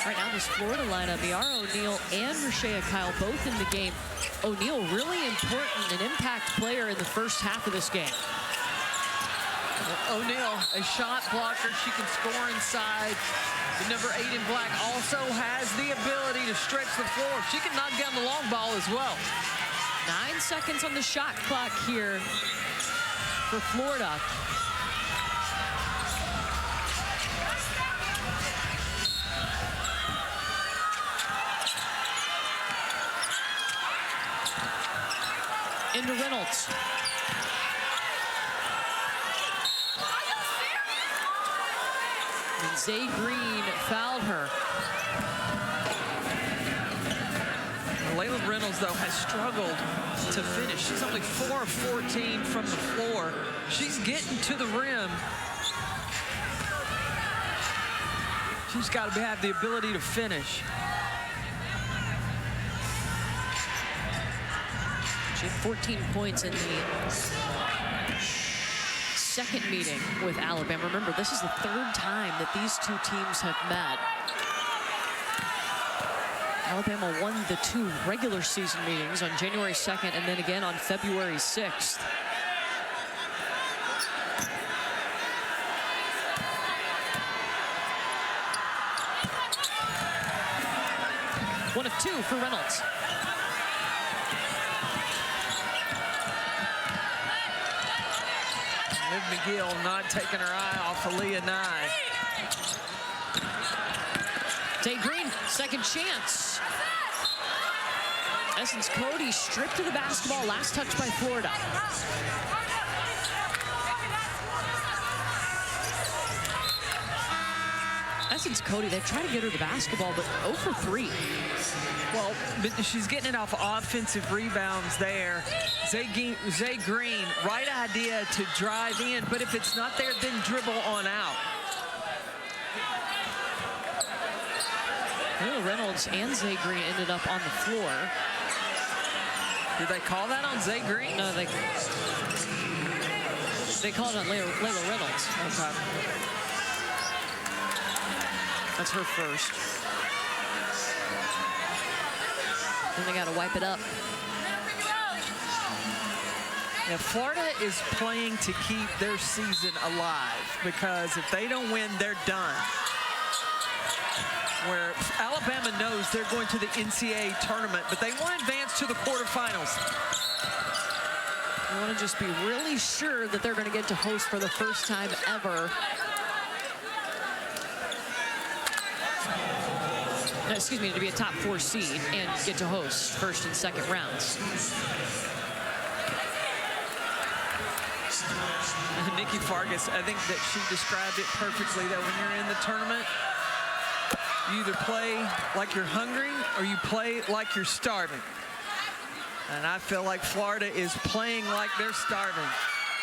Right now, this Florida lineup, Miara O'Neal and Rashea Kyle both in the game. O'Neal really important, an impact player in the first half of this game. Well, O'Neal, a shot blocker. She can score inside. The number 8 in black also has the ability to stretch the floor. She can knock down the long ball as well. 9 seconds on the shot clock here for Florida. Into Reynolds. And Zay Green fouled her. Layla Reynolds, though, has struggled to finish. She's only 4 of 14 from the floor. She's getting to the rim. She's got to have the ability to finish. She had 14 points in the second meeting with Alabama. Remember, this is the third time that these two teams have met. Alabama won the 2 regular season meetings on January 2nd and then again on February 6th. One of 2 for Reynolds. Liv McGill not taking her eye off Aaliyah Nye. Zay Green, second chance. Essence Cody stripped to the basketball, last touch by Florida. Essence Cody, they try to get her the basketball, but 0 for 3. Well, but she's getting it off offensive rebounds there. Zay Green, right idea to drive in, but if it's not there, then dribble on out. Layla Reynolds and Zay Green ended up on the floor. Did they call that on Zay Green? No, they called it on Layla Reynolds. Okay. That's her first. Then they got to wipe it up. Now, Florida is playing to keep their season alive because if they don't win, they're done. Where Alabama knows they're going to the NCAA tournament, but they want to advance to the quarterfinals. They want to just be really sure that they're going to get to host for the first time ever. excuse me, to be a top 4 seed and get to host first and second rounds. Nikki Fargas, I think that she described it perfectly, that when you're in the tournament, you either play like you're hungry or you play like you're starving. And I feel like Florida is playing like they're starving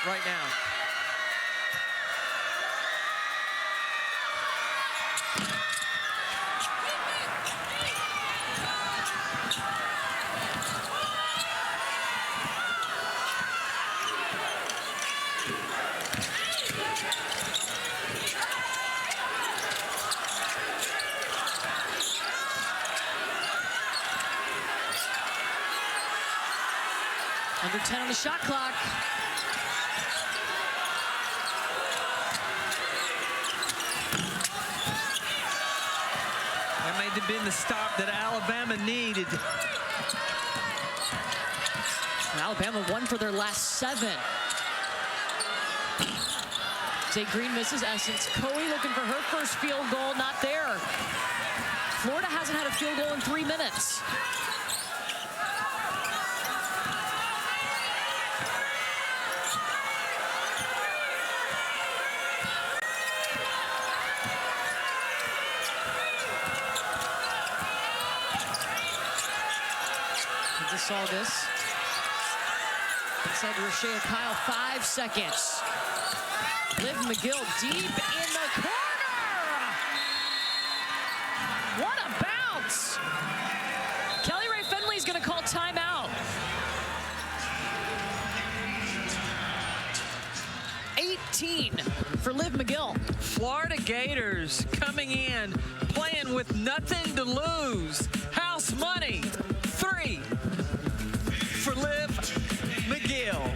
right now. Under 10 on the shot clock. That may have been the stop that Alabama needed. Alabama won for their last 7. Zay Green misses. Essence Cody looking for her first field goal. Not there. Florida hasn't had a field goal in 3 minutes. Saw this. Inside to Rashea Kyle, 5 seconds. Liv McGill deep in the corner. What a bounce. Kelly Rae Finley's going to call timeout. 18 for Liv McGill. Florida Gators coming in, playing with nothing to lose. House money, 3 for Liv McGill.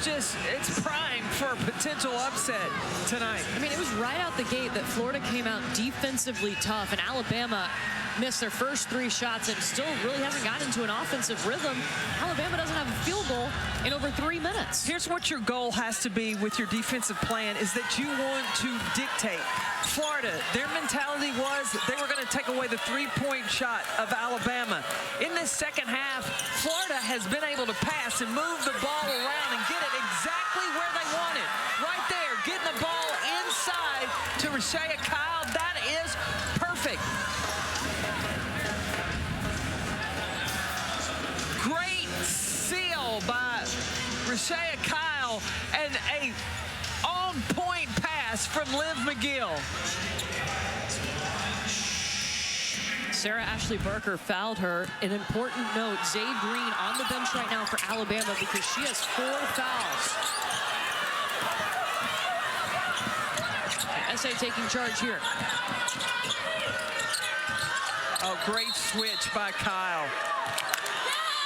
It's prime for a potential upset tonight. I mean, it was right out the gate that Florida came out defensively tough, and Alabama missed their first 3 shots and still really hasn't gotten into an offensive rhythm. Alabama doesn't have a field goal in over 3 minutes. Here's what your goal has to be with your defensive plan, is that you want to dictate. Florida, their mentality was that they were going to take away the 3-point shot of Alabama. In this second half, Florida has been able to pass and move the ball around and get it exactly where they want it. Right there, getting the ball inside to Rashea Kyle. That is perfect. Great seal by Rashea Kyle and a on-point pass from Liv McGill. Sarah Ashley Barker fouled her. An important note, Zay Green on the bench right now for Alabama because she has 4 fouls. SA taking charge here. Oh, great switch by Kyle.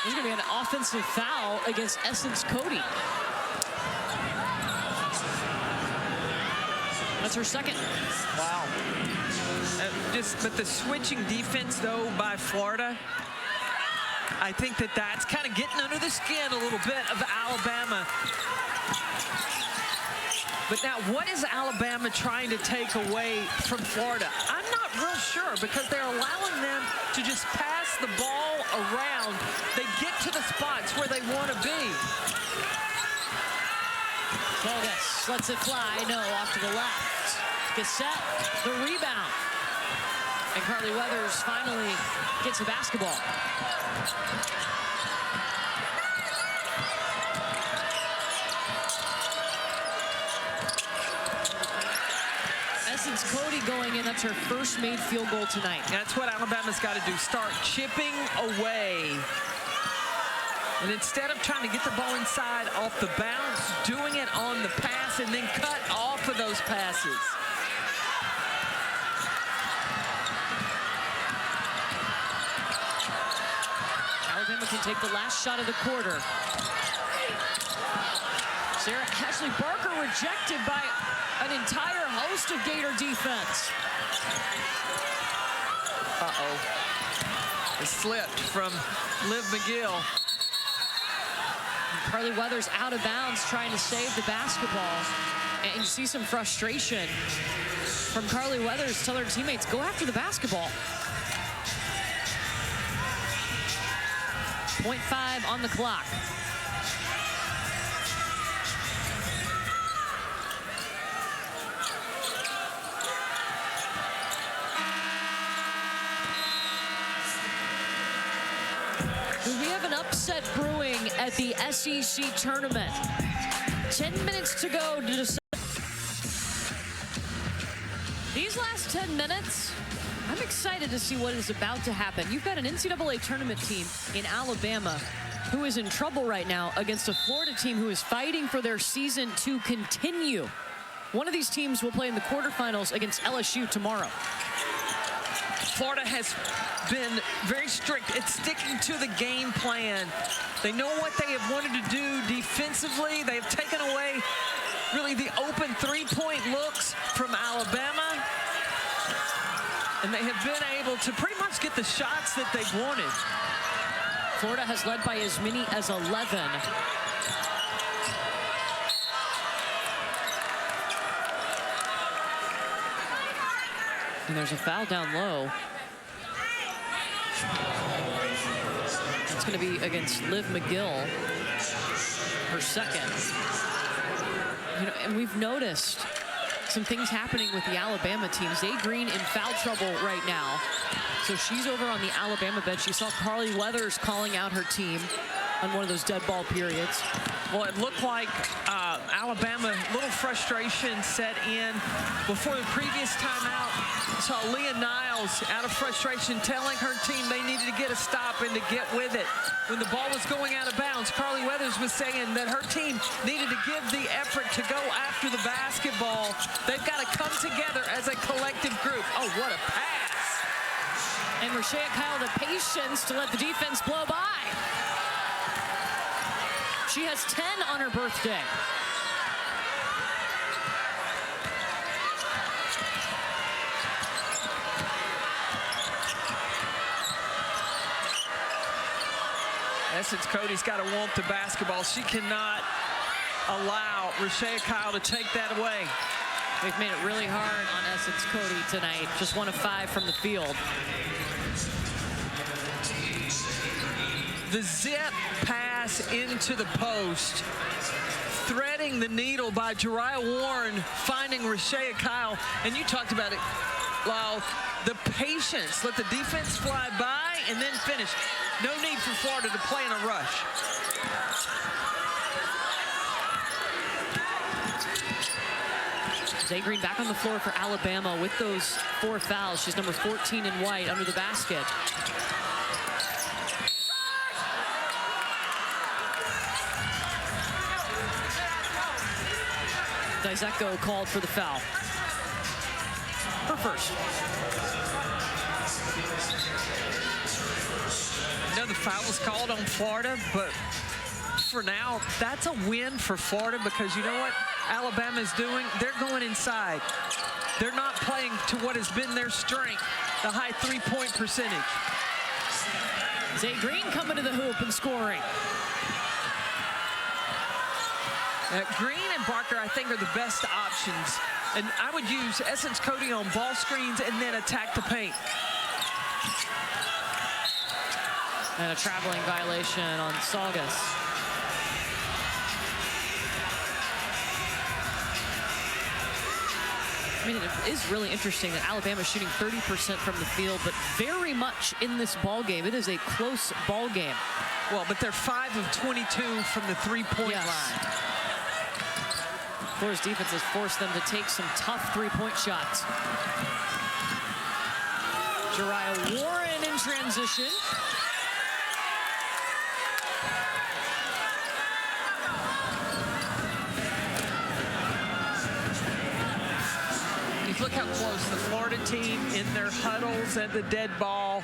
There's going to be an offensive foul against Essence Cody. That's her second. Wow. But the switching defense, though, by Florida, I think that that's kind of getting under the skin a little bit of Alabama. But now, what is Alabama trying to take away from Florida? I'm not real sure, because they're allowing them to just pass the ball around. They get to the spots where they want to be. Bogus lets it fly. No, off to the left. Cassette, the rebound. And Carly Weathers finally gets a basketball. Essence Cody going in. That's her first made field goal tonight. That's what Alabama's got to do. Start chipping away. And instead of trying to get the ball inside off the bounce, doing it on the pass and then cut off of those passes. Alabama can take the last shot of the quarter. Sarah Ashley Barker rejected by an entire host of Gator defense. Uh-oh. It slipped from Liv McGill. Carly Weathers out of bounds trying to save the basketball. And you see some frustration from Carly Weathers. Tell her teammates, go after the basketball. 0.5 on the clock. We have an upset brewing at the SEC tournament. 10 minutes to go to decide. These last 10 minutes, I'm excited to see what is about to happen. You've got an NCAA tournament team in Alabama who is in trouble right now against a Florida team who is fighting for their season to continue. One of these teams will play in the quarterfinals against LSU tomorrow. Florida has been very strict at sticking to the game plan. They know what they have wanted to do defensively. They've taken away really the open three-point looks from Alabama. And they have been able to pretty much get the shots that they've wanted. Florida has led by as many as 11. And there's a foul down low. It's going to be against Liv McGill, her second. You know, and we've noticed some things happening with the Alabama team. Zay Green in foul trouble right now. So she's over on the Alabama bench. You saw Carly Weathers calling out her team on one of those dead ball periods. Well, it looked like Alabama, a little frustration set in before the previous timeout. Saw Leah Niles out of frustration telling her team they needed to get a stop and to get with it. When the ball was going out of bounds, Carly Weathers was saying that her team needed to give the effort to go after the basketball. They've got to come together as a collective group. Oh, what a pass. And Rashea Kyle the patience to let the defense blow by. She has 10 on her birthday. Essence Cody's got to want the basketball. She cannot allow Rashea Kyle to take that away. They've made it really hard on Essence Cody tonight. Just 1 of 5 from the field. The zip pass into the post, threading the needle by Jariah Warren, finding Rashea Kyle. And you talked about it, Lyle, the patience. Let the defense fly by and then finish. No need for Florida to play in a rush. Zay Green back on the floor for Alabama with those 4 fouls. She's number 14 in white under the basket. Dizeko called for the foul. Her first. I know the foul was called on Florida, but for now, that's a win for Florida because you know what Alabama is doing? They're going inside. They're not playing to what has been their strength, the high three-point percentage. Zay Green coming to the hoop and scoring. Green and Barker, I think, are the best options. And I would use Essence Cody on ball screens and then attack the paint. And a traveling violation on Saugus. I mean, it is really interesting that Alabama is shooting 30% from the field, but very much in this ball game. It is a close ball game. Well, but they're 5 of 22 from the three-point line. Florida's defense has forced them to take some tough three-point shots. Jariah Warren in transition. Look how close the Florida team in their huddles at the dead ball.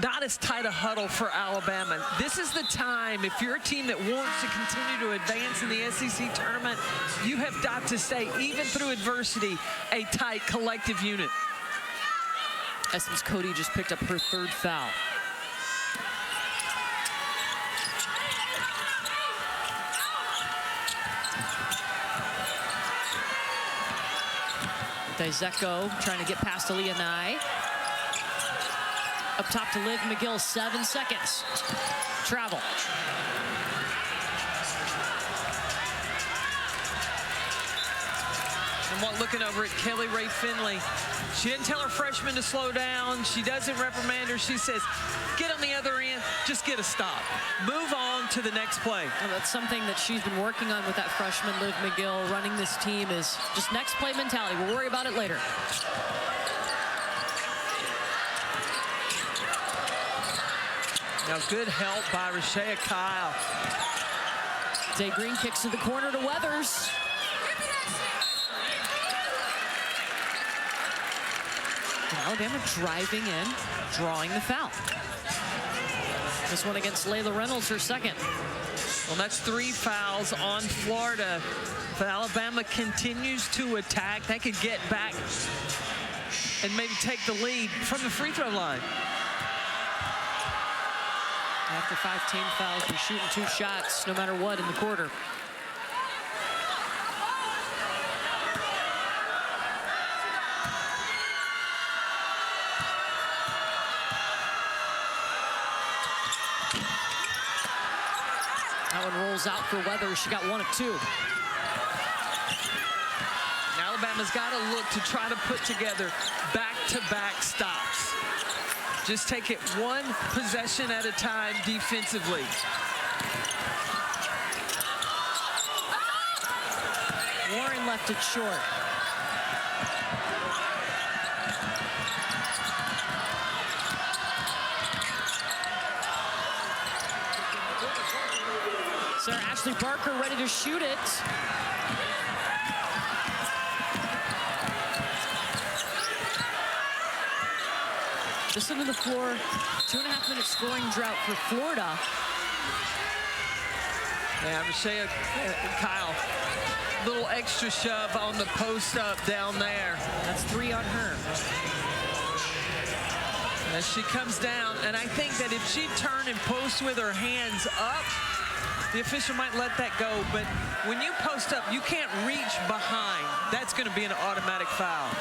Not as tight a huddle for Alabama. This is the time, if you're a team that wants to continue to advance in the SEC tournament, you have got to stay, even through adversity, a tight collective unit. Essence Cody just picked up her 3rd foul. Dizeko trying to get past Aaliyah Nye. Up top to Liv McGill, 7 seconds. Travel. And looking over at Kelly Rae Finley, she didn't tell her freshman to slow down. She doesn't reprimand her. She says, get on the other end, just get a stop. Move on to the next play. Well, that's something that she's been working on with that freshman Liv McGill. Running this team is just next play mentality. We'll worry about it later. Now good help by Rashea Kyle. Day Green kicks to the corner to Weathers. And Alabama driving in, drawing the foul. This one against Layla Reynolds, her second. Well, that's 3 fouls on Florida. If Alabama continues to attack, they could get back and maybe take the lead from the free throw line. After 5 team fouls, we're shooting 2 shots no matter what in the quarter. That one rolls out for Weathers. She got 1 of 2. Alabama's got to look to try to put together back-to-back stops. Just take it 1 possession at a time defensively. Warren left it short. Sarah Ashley Barker ready to shoot it. This into the floor. 2.5-minute scoring drought for Florida. Yeah, Rashea Kyle, little extra shove on the post up down there. That's 3 on her. As she comes down, and I think that if she turned and post with her hands up, the official might let that go. But when you post up, you can't reach behind. That's going to be an automatic foul.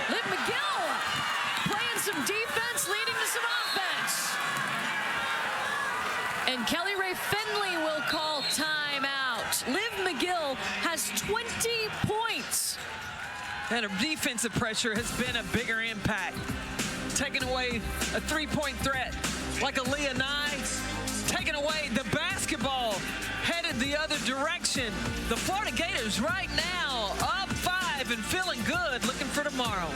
Liv McGill playing some defense, leading to some offense. And Kelly Rae Finley will call timeout. Liv McGill has 20 points. And her defensive pressure has been a bigger impact. Taking away a 3-point threat like Aaliyah Nye, taking away the basketball, headed the other direction. The Florida Gators right now up 5 and feeling good, looking for tomorrow.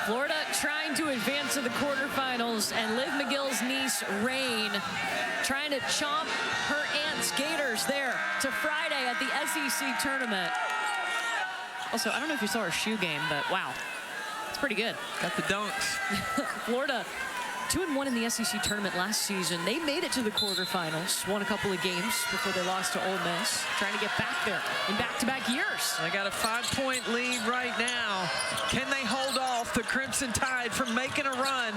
Florida trying to advance to the quarterfinals, and Liv McGill's niece, Rain, trying to chomp her aunt's Gators there to Friday at the SEC tournament. Also, I don't know if you saw her shoe game, but wow, it's pretty good. Got the dunks. Florida 2-1 in the SEC tournament last season. They made it to the quarterfinals, won a couple of games before they lost to Ole Miss, trying to get back there in back-to-back years. They got a 5-point lead right now. Can they hold off the Crimson Tide from making a run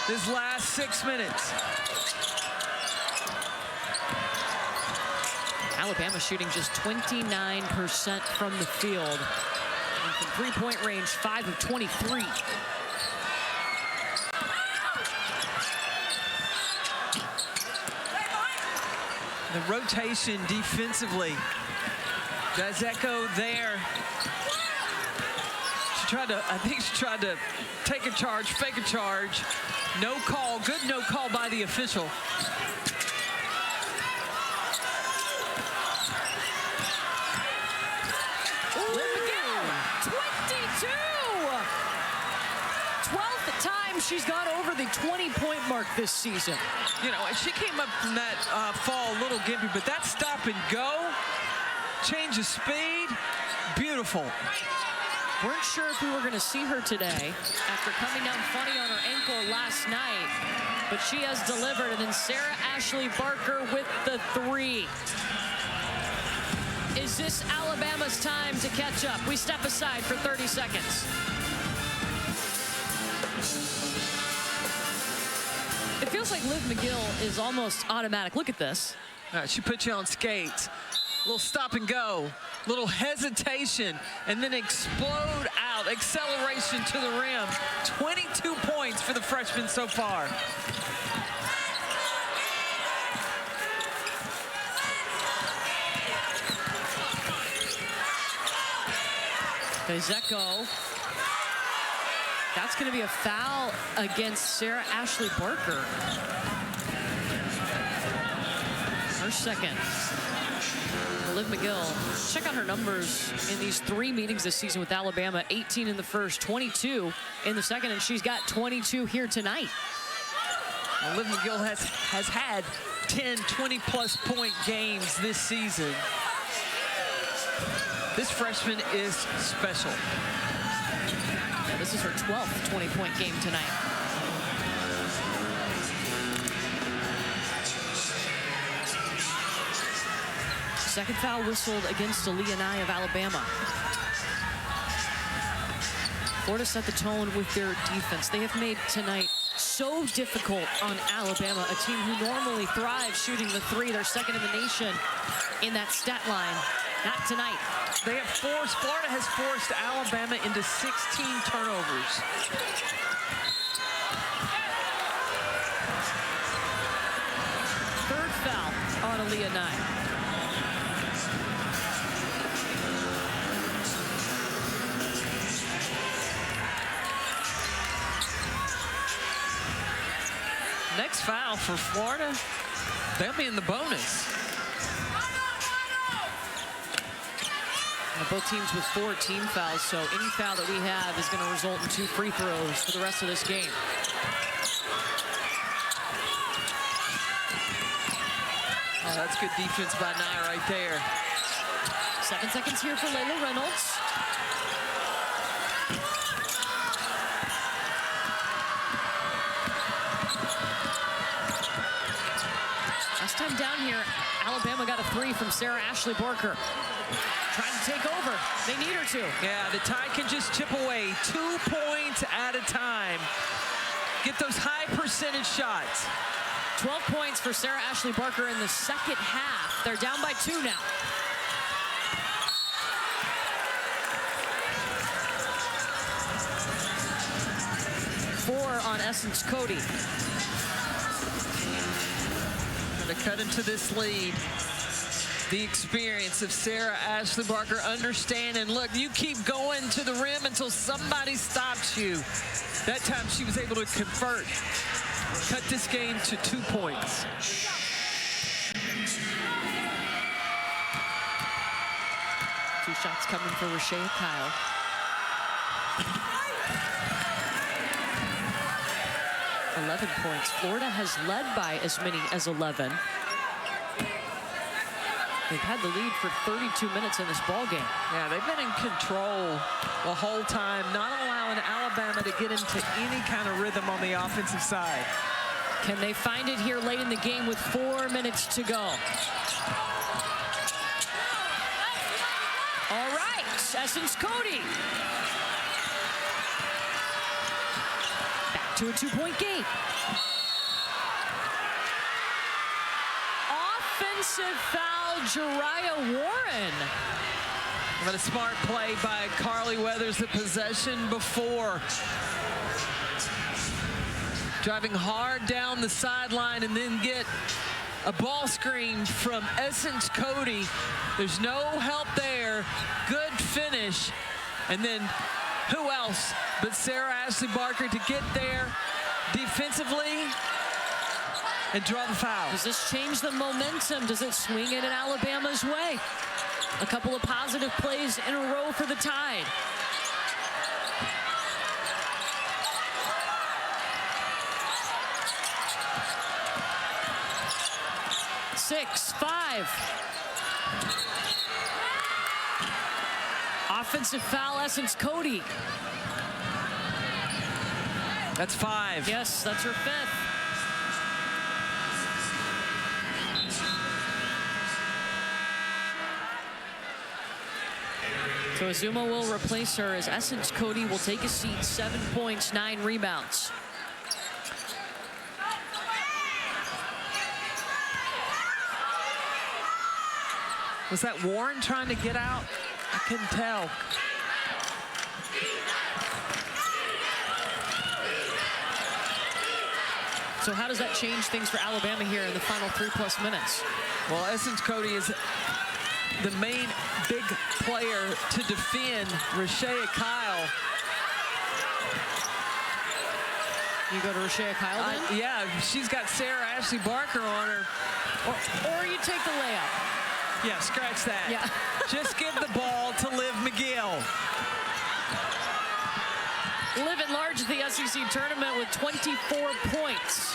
this last 6 minutes? Alabama shooting just 29% from the field. And from three-point range, 5 of 23. The rotation defensively. Dizeko there. I think she tried to take a charge, fake a charge. No call, good no call by the official. Liv McGill, 22! 12th time she's gone over the 20-point mark this season. You know, and she came up from that fall a little gimpy, but that stop and go, change of speed, beautiful. Weren't sure if we were going to see her today after coming down funny on her ankle last night, but she has delivered. And then Sarah Ashley Barker with the 3. Is this Alabama's time to catch up? We step aside for 30 seconds. feels like Liv McGill is almost automatic. Look at this. All right, she put you on skates. Little stop and go, little hesitation, and then explode out. Acceleration to the rim. 22 points for the freshman so far. Zeko. That's going to be a foul against Sarah Ashley Barker. Her second. Liv McGill, check out her numbers in these 3 meetings this season with Alabama. 18 in the first, 22 in the second, and she's got 22 here tonight. Well, Liv McGill has had 10, 20-plus point games this season. This freshman is special. Yeah, this is her 12th 20-point game tonight. Second foul whistled against Aaliyah Nye of Alabama. Florida set the tone with their defense. They have made tonight so difficult on Alabama, a team who normally thrives shooting the three. They're second in the nation in that stat line. Not tonight. Florida has forced Alabama into 16 turnovers. Third foul on Aaliyah Nye. Next foul for Florida, they'll be in the bonus. Now both teams with 4 team fouls, so any foul that we have is going to result in 2 free throws for the rest of this game. Oh, that's good defense by Nye right there. 7 seconds here for Layla Reynolds. Last time down here, Alabama got a 3 from Sarah Ashley Barker. Trying to take over. They need her to. Yeah, the Tide can just chip away 2 points at a time. Get those high percentage shots. 12 points for Sarah Ashley Barker in the second half. They're down by 2 now. Four on Essence Cody. To cut into this lead. The experience of Sarah Ashley Barker, understanding, look, you keep going to the rim until somebody stops you. That time she was able to convert, cut this game to 2 points. Two shots coming for Rashea Kyle. $11 points. Florida has led by as many as 11. They've had the lead for 32 minutes in this ball game. Yeah, they've been in control the whole time, not allowing Alabama to get into any kind of rhythm on the offensive side. Can they find it here late in the game with 4 minutes to go? All right, Essence Cody. Back to a 2-point game. Offensive foul, Jariah Warren. But a smart play by Carly Weathers, the possession before. Driving hard down the sideline and then get a ball screen from Essence Cody. There's no help there. Good finish. And then who else but Sarah Ashley Barker to get there defensively and draw the foul. Does this change the momentum? Does it swing it in Alabama's way? A couple of positive plays in a row for the Tide. Six, 5. Offensive foul, Essence Cody. That's 5. Yes, that's her 5th. So Azuma will replace her as Essence Cody will take a seat. 7 points, 9 rebounds. Was that Warren trying to get out? I couldn't tell. So how does that change things for Alabama here in the final 3+ minutes? Well, Essence Cody is the main big player to defend Rashea Kyle. You go to Rashea Kyle then? Yeah, she's got Sarah Ashley Barker on her. Or you take the layup. Yeah, scratch that. Yeah. Just give the ball to Liv McGill. Liv at large at the SEC tournament with 24 points.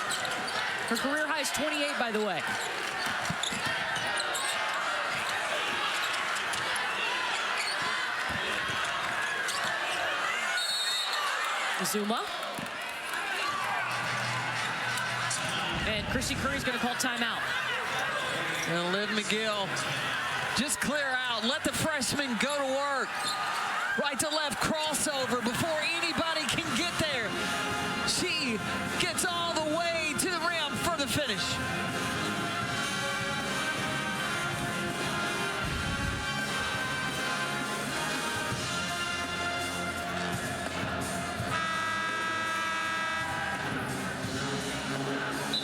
Her career high is 28, by the way. Zuma. And Chrissy Curry's going to call timeout. And Liv McGill, just clear out. Let the freshman go to work. Right to left crossover before anybody can get there. She gets all the way to the rim for the finish.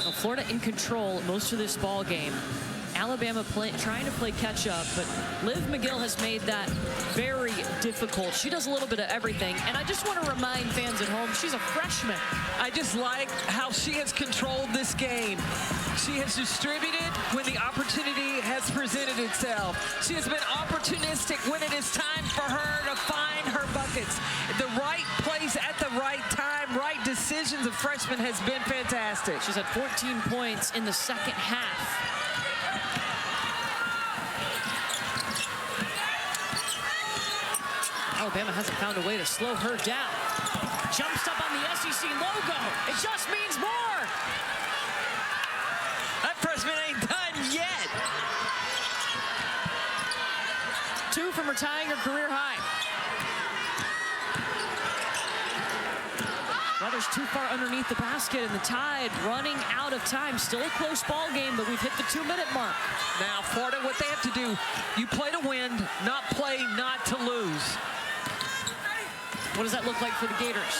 Well, Florida in control most of this ball game. Alabama trying to play catch up, but Liv McGill has made that very difficult. She does a little bit of everything, and I just want to remind fans at home, she's a freshman. I just like how she has controlled this game. She has distributed when the opportunity has presented itself. She has been opportunistic when it is time for her to find her buckets. The right place at the right time, right decisions of freshman has been fantastic. She's had 14 points in the second half. Alabama hasn't found a way to slow her down. Jumps up on the SEC logo. It just means more. That freshman ain't done yet. 2 from her tying her career high. Weather's too far underneath the basket, and the Tide running out of time. Still a close ball game, but we've hit the 2-minute mark. Now, Florida, what they have to do, you play to win, not play not to lose. What does that look like for the Gators?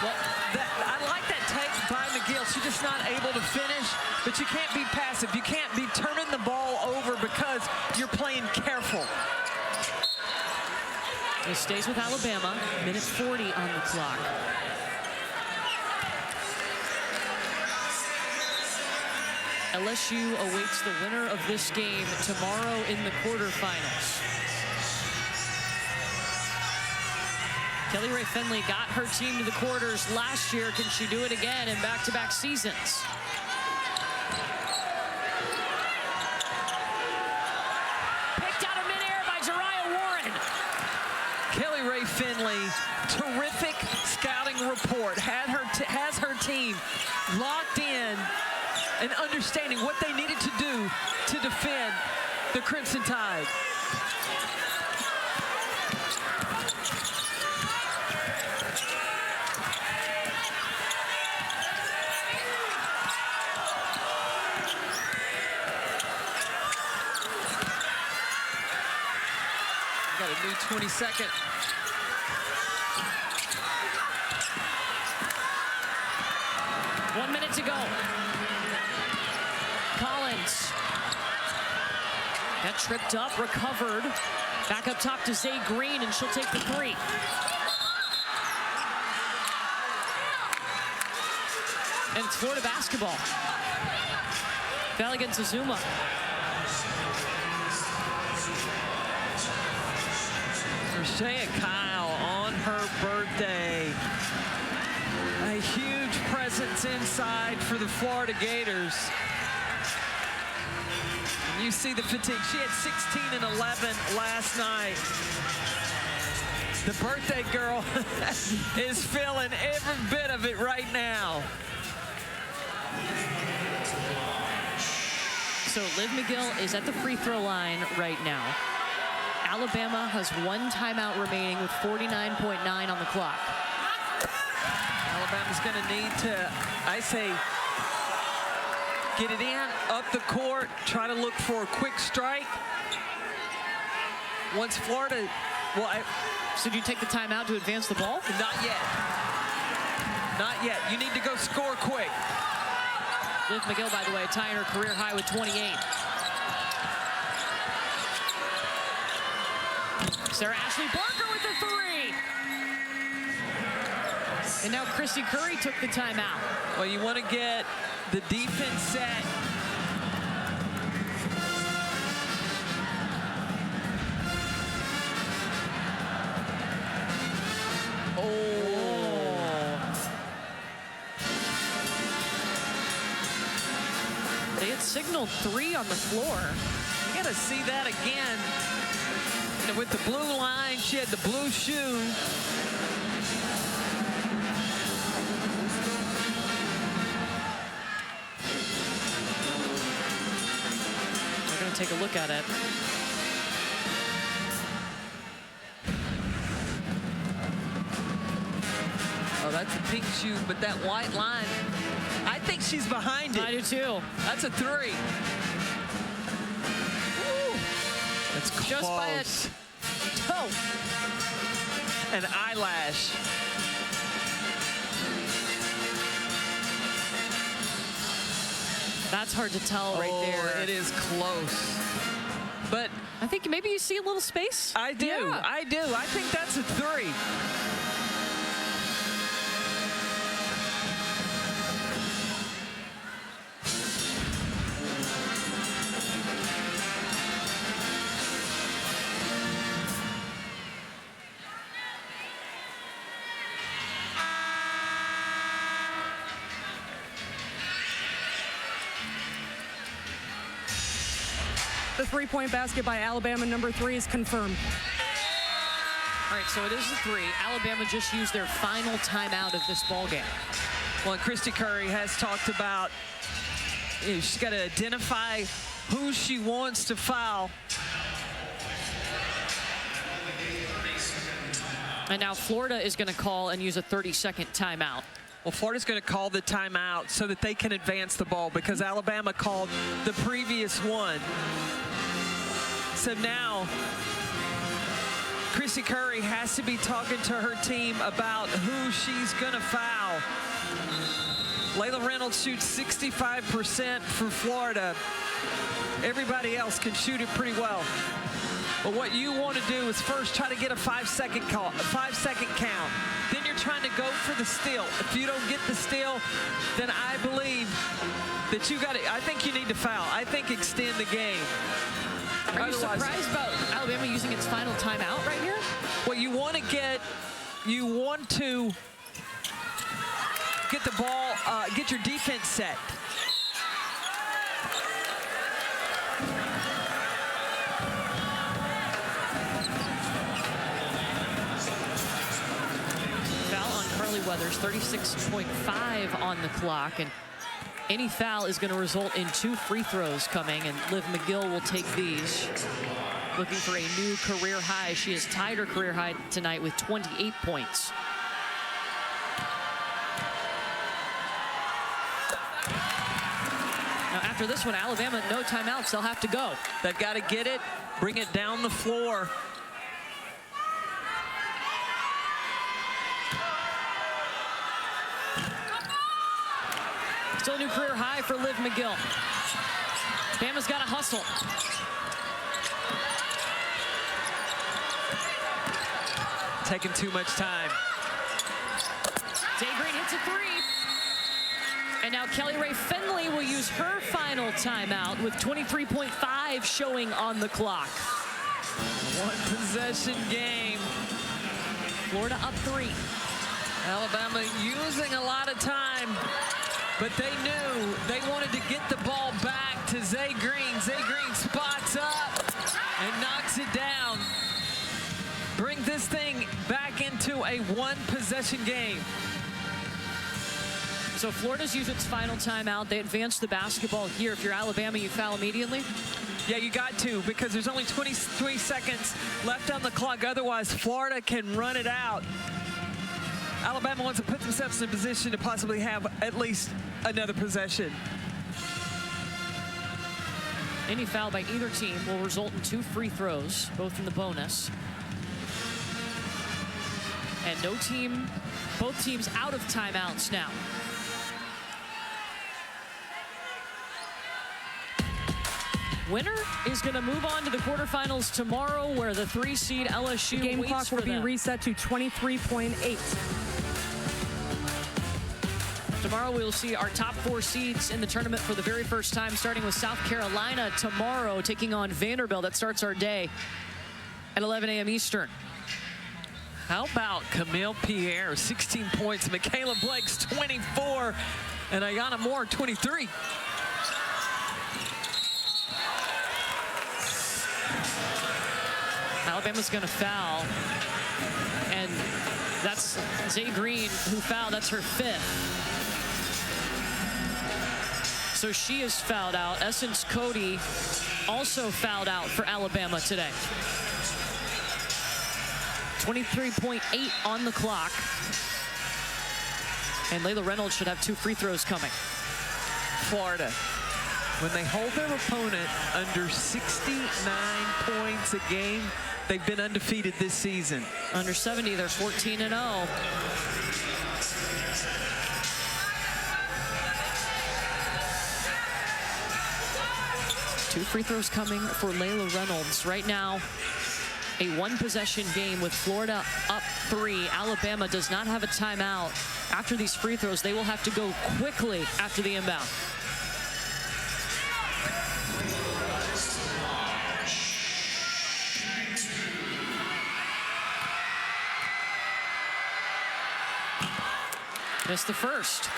Well, I like that take by McGill. She's just not able to finish, but you can't be passive. You can't be turning the ball over because you're playing careful. It stays with Alabama. Minute 40 on the clock. LSU awaits the winner of this game tomorrow in the quarterfinals. Kelly Rae Finley got her team to the quarters last year. Can she do it again in back-to-back seasons? Picked out of midair by Jariah Warren. Kelly Rae Finley, terrific scouting report. Has her team locked in and understanding what they needed to do to defend the Crimson Tide. Got a new 22nd. One minute to go. Collins. Got tripped up, recovered. Back up top to Zay Green, and she'll take the 3. And it's Florida basketball. Foul against Azuma. Rashea Kyle on her birthday. A huge presence inside for the Florida Gators. And you see the fatigue. She had 16 and 11 last night. The birthday girl is feeling every bit of it right now. So Liv McGill is at the free throw line right now. Alabama has 1 timeout remaining with 49.9 on the clock. Alabama's going to need to, I say, Get it in, up the court, try to look for a quick strike. Once Florida, well, So do you take the timeout to advance the ball? not yet. Not yet. You need to go score quick. Liv McGill, by the way, tying her career high with 28. Sarah Ashley Barker with the three. And now Christy Curry took the timeout. Well, you want to get the defense set. They had signaled 3 on the floor. You got to see that again. You know, with the blue line, she had the blue shoe. We're going to take a look at it. Oh, that's a pink shoe, but that white line, I think she's behind it. I do too. That's a 3. Woo. That's close. Just by a toe. An eyelash. That's hard to tell right there. It is close. But I think maybe you see a little space. I do. Yeah. I do. I think that's a 3. The three-point basket by Alabama, number 3, is confirmed. All right, so it is the 3. Alabama just used their final timeout of this ball game. Well, Christy Curry has talked about, you know, she's got to identify who she wants to foul. And now Florida is going to call and use a 30-second timeout. Well, Florida's going to call the timeout so that they can advance the ball because Alabama called the previous one. So now Christy Curry has to be talking to her team about who she's going to foul. Layla Reynolds shoots 65% for Florida. Everybody else can shoot it pretty well. But what you want to do is first try to get a 5-second call, a 5-second count. Then you're trying to go for the steal. If you don't get the steal, then I believe that you got to, I think you need to foul. I think extend the game. Are you surprised about Alabama using its final timeout right here? Well, you want to get the ball, get your defense set. Foul on Carly Weathers, 36.5 on the clock, and any foul is going to result in 2 free throws coming, and Liv McGill will take these. Looking for a new career high. She has tied her career high tonight with 28 points. Now, after this one, Alabama, no timeouts. They'll have to go. They've got to get it, bring it down the floor. Still a new career high for Liv McGill. Bama's got to hustle. Taking too much time. Day Green hits a 3. And now Kelly Rae Finley will use her final timeout with 23.5 showing on the clock. One possession game. Florida up 3. Alabama using a lot of time, but they knew they wanted to get the ball back to Zay Green. Zay Green spots up and knocks it down. Bring this thing back into a one-possession game. So Florida's used its final timeout. They advance the basketball here. If you're Alabama, you foul immediately. Yeah, you got to, because there's only 23 seconds left on the clock. Otherwise, Florida can run it out. Alabama wants to put themselves in a position to possibly have at least another possession. Any foul by either team will result in 2 free throws, both in the bonus. And both teams out of timeouts now. Winner is going to move on to the quarterfinals tomorrow, where the 3-seed LSU Game waits clock for will be them. reset to 23.8. Tomorrow we'll see our top 4 seeds in the tournament for the very first time, starting with South Carolina tomorrow, taking on Vanderbilt. That starts our day at 11 a.m. Eastern. How about Camille Pierre, 16 points, Michaela Blake's 24, and Ayana Moore, 23. Alabama's going to foul, and that's Zay Green who fouled. That's her 5th. So she is fouled out. Essence Cody also fouled out for Alabama today. 23.8 on the clock. And Layla Reynolds should have 2 free throws coming. Florida, when they hold their opponent under 69 points a game, they've been undefeated this season. Under 70, they're 14-0. Two free throws coming for Layla Reynolds. Right now, a 1-possession game with Florida up 3. Alabama does not have a timeout. After these free throws, they will have to go quickly after the inbound. Missed the first.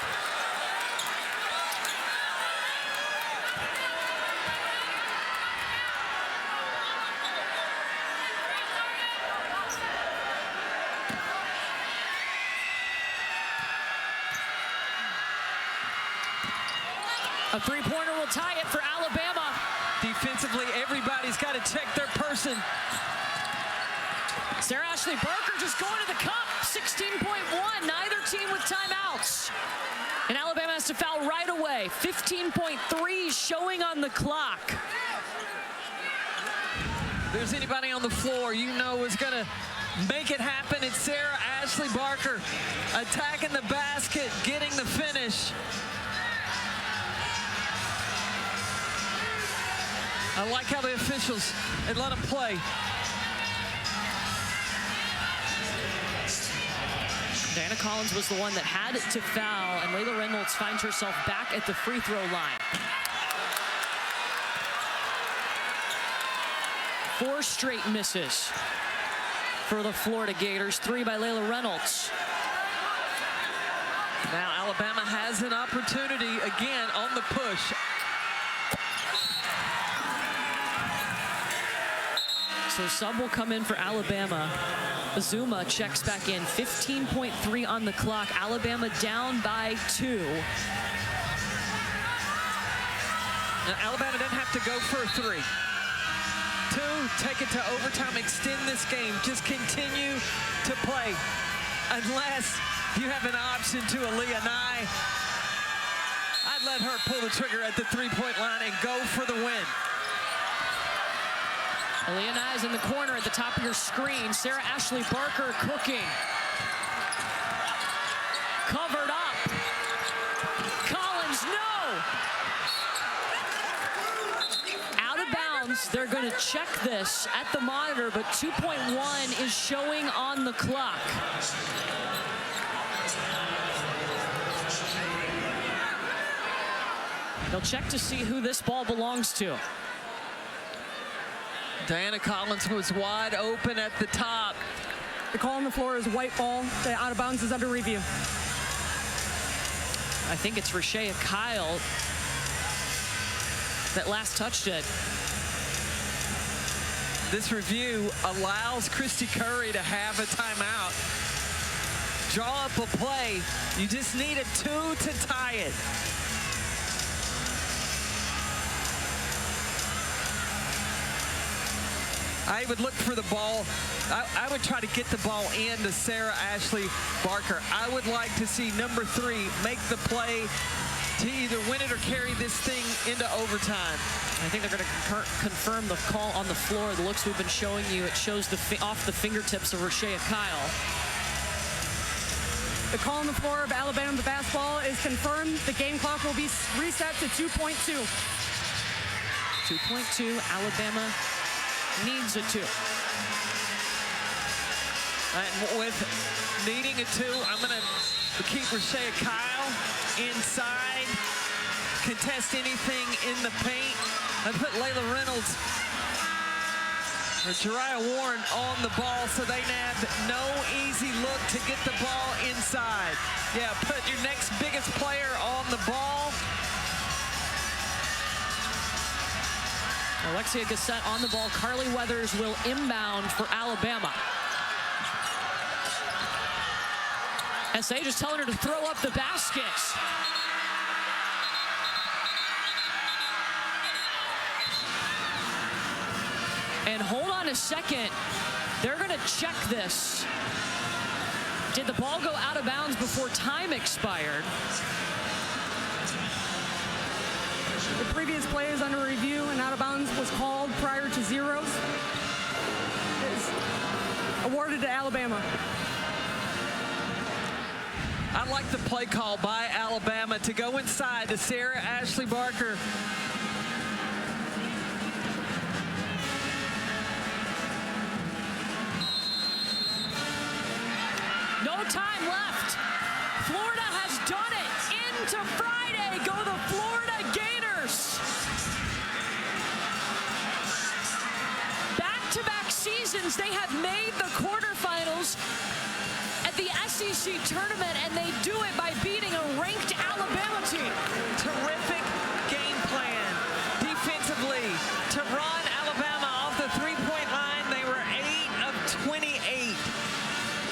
A 3-pointer will tie it for Alabama. Defensively, everybody's got to check their person. Sarah Ashley Barker just going to the cup. 16.1. Neither team with timeouts. And Alabama has to foul right away. 15.3 showing on the clock. If there's anybody on the floor you know is going to make it happen, it's Sarah Ashley Barker. Attacking the basket, getting the finish. I like how the officials had let them play. Diana Collins was the one that had to foul, and Layla Reynolds finds herself back at the free throw line. 4 straight misses for the Florida Gators. 3 by Layla Reynolds. Now Alabama has an opportunity again on the push. So sub will come in for Alabama. Zuma checks back in. 15.3 on the clock. Alabama down by 2. Now Alabama doesn't have to go for a 3. 2, take it to overtime, extend this game. Just continue to play. Unless you have an option to Aaliyah Nye, I'd let her pull the trigger at the 3-point line and go for the win. Aaliyah Nye is in the corner at the top of your screen. Sarah Ashley Barker cooking. Covered up. Collins, no! Out of bounds. They're going to check this at the monitor, but 2.1 is showing on the clock. They'll check to see who this ball belongs to. Diana Collins was wide open at the top. The call on the floor is white ball. The out of bounds is under review. I think it's Rashea Kyle that last touched it. This review allows Christy Curry to have a timeout. Draw up a play. You just need a 2 to tie it. I would look for the ball. I would try to get the ball into Sarah Ashley Barker. I would like to see number 3 make the play to either win it or carry this thing into overtime. I think they're going to confirm the call on the floor. The looks we've been showing you, it shows off the fingertips of Rashea Kyle. The call on the floor of Alabama basketball is confirmed. The game clock will be reset to 2.2. 2.2. Alabama needs a 2. And with needing a 2, I'm going to keep Rashea Kyle inside, contest anything in the paint. I put Layla Reynolds or Jariah Warren on the ball so they have no easy look to get the ball inside. Yeah, put your next biggest player on the ball. Alexia Gassett on the ball. Carly Weathers will inbound for Alabama. SA just telling her to throw up the baskets. And hold on a second. They're going to check this. Did the ball go out of bounds before time expired? The previous play is under review, and out of bounds was called prior to zeros. It's awarded to Alabama. I like the play call by Alabama to go inside to Sarah Ashley Barker. No time left. Florida has done it. Into Friday go the Florida Gators. Back-to-back seasons, they have made the quarterfinals at the SEC tournament, and they do it by beating a ranked Alabama team. Terrific game plan defensively to run Alabama off the three-point line. They were 8 of 28.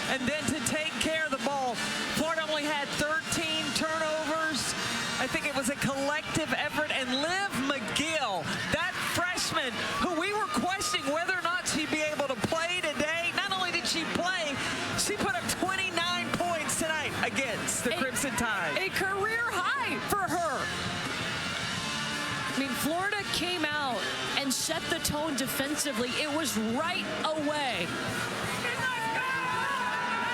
And then to take care of the ball. Florida only had 13 turnovers. I think it was a collective effort. And Liv McGill, that freshman who we were questioning whether or not she'd be able to play today, not only did she play, she put up 29 points tonight against the Crimson Tide. A career high for her. I mean, Florida came out and set the tone defensively. It was right away.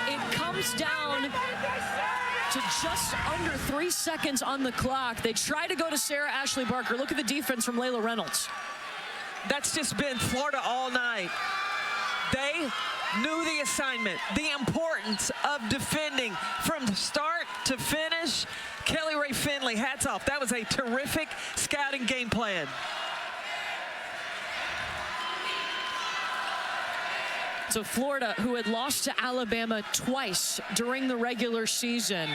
It comes down to just under 3 seconds on the clock. They try to go to Sarah Ashley Barker. Look at the defense from Layla Reynolds. That's just been Florida all night. They knew the assignment, the importance of defending from start to finish. Kelly Rae Finley, hats off. That was a terrific scouting game plan. So Florida, who had lost to Alabama twice during the regular season,